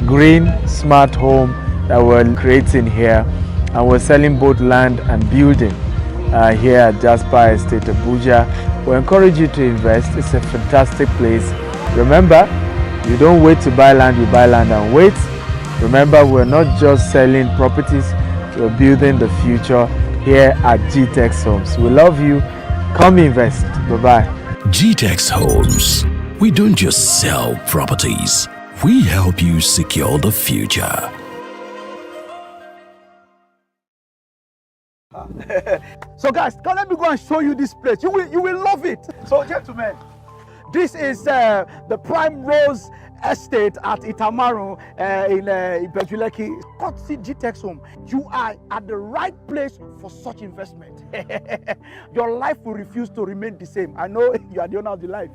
Green, smart home that we're creating here, and we're selling both land and building here at Diaspora Estate Abuja. We encourage you to invest. It's a fantastic place. Remember, you don't wait to buy land, you buy land and wait. Remember, we're not just selling properties, we're building the future here at GTEX Homes. We love you. Come invest. Bye-bye. GTEX Homes. We don't just sell properties. We help you secure the future. So guys, come let me go and show you this place. You will love it. So gentlemen, this is the Prime Rose Estate at Itamaru in Ibejuleki. Courtesy GTEX Home. You are at the right place for such investment. Your life will refuse to remain the same. I know you are the owner of the life.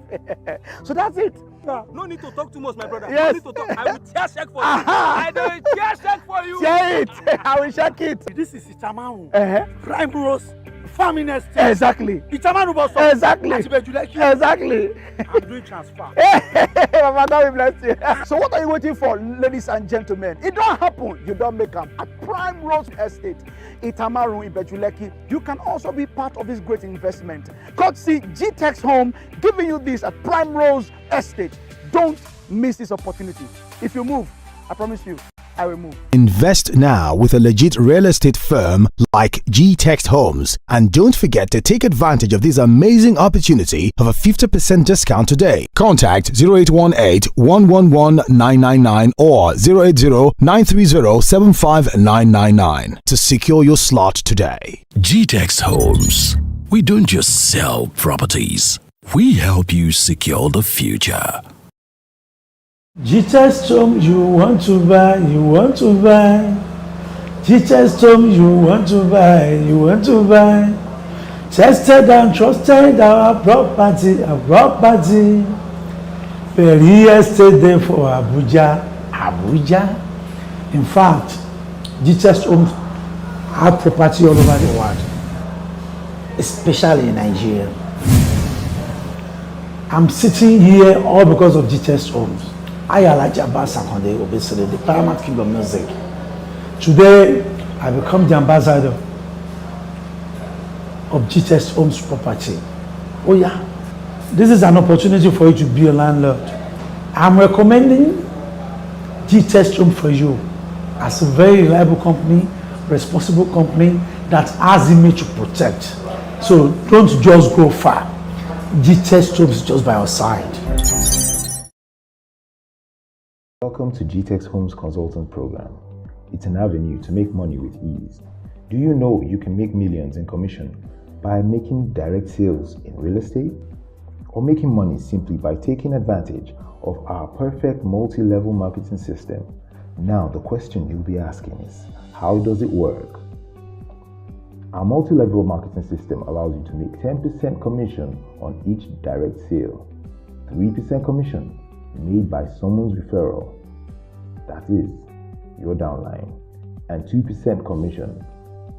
So that's it. No need to talk too much, my brother. Yes. No need to talk. I will tear check for you. I will tear check for you. Say it. I will check it. This is Itamaru. Prime Rose Farming Estate. Exactly. Itamaru boss. Exactly. Exactly. I'm doing transfer. Mama, God will bless you. So what are you waiting for, ladies and gentlemen? It don't happen. You don't make them. At Prime Rose Estate, Itamaru, Ibejuleki, you can also be part of this great investment. Courtesy GTEX Home giving you this at Prime Rose Estate. Don't miss this opportunity. If you move, I promise you, I will move. Invest now with a legit real estate firm like GTEX Homes, and don't forget to take advantage of this amazing opportunity of a 50% discount today. Contact 0818-111-999 or 080-930-75999 to secure your slot today. GTEX Homes. We don't just sell properties. We help you secure the future. GTEX Home, you want to buy, you want to buy. GTEX Home, you want to buy, you want to buy. Tested and trusted our property, Very estate there for Abuja. In fact, GTEX Homes have property all over the world, especially in Nigeria. I'm sitting here all because of GTEX Homes. I like Abbas Akonde, obviously the paramount king of music. Today, I become the ambassador of GTEX Homes property. Oh yeah, this is an opportunity for you to be a landlord. I'm recommending GTEX Home for you as a very reliable company, responsible company that has image to protect. So don't just go far. GTEX Home is just by our side. Welcome to GTEX Homes Consultant Program. It's an avenue to make money with ease. Do you know you can make millions in commission by making direct sales in real estate? Or making money simply by taking advantage of our perfect multi-level marketing system? Now the question you'll be asking is, how does it work? Our multi-level marketing system allows you to make 10% commission on each direct sale, 3% commission made by someone's referral, that is, your downline, and 2% commission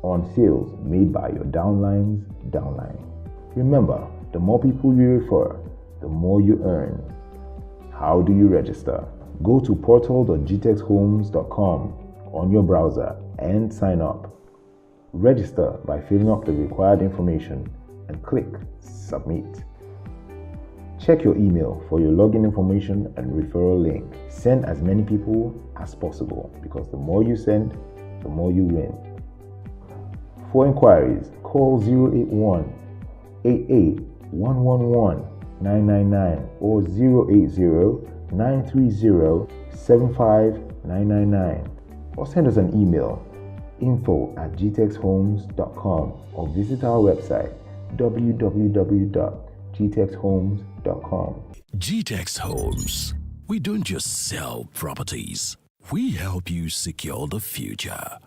on sales made by your downline's downline. Remember, the more people you refer, the more you earn. How do you register? Go to portal.gtexhomes.com on your browser and sign up. Register by filling up the required information and click Submit. Check your email for your login information and referral link. Send as many people as possible, because the more you send, the more you win. For inquiries, call 081 88 111 999 or 080 930 75999 or send us an email info@gtexhomes.com or visit our website www.gtexhomes.com. GTEX Homes. We don't just sell properties, we help you secure the future.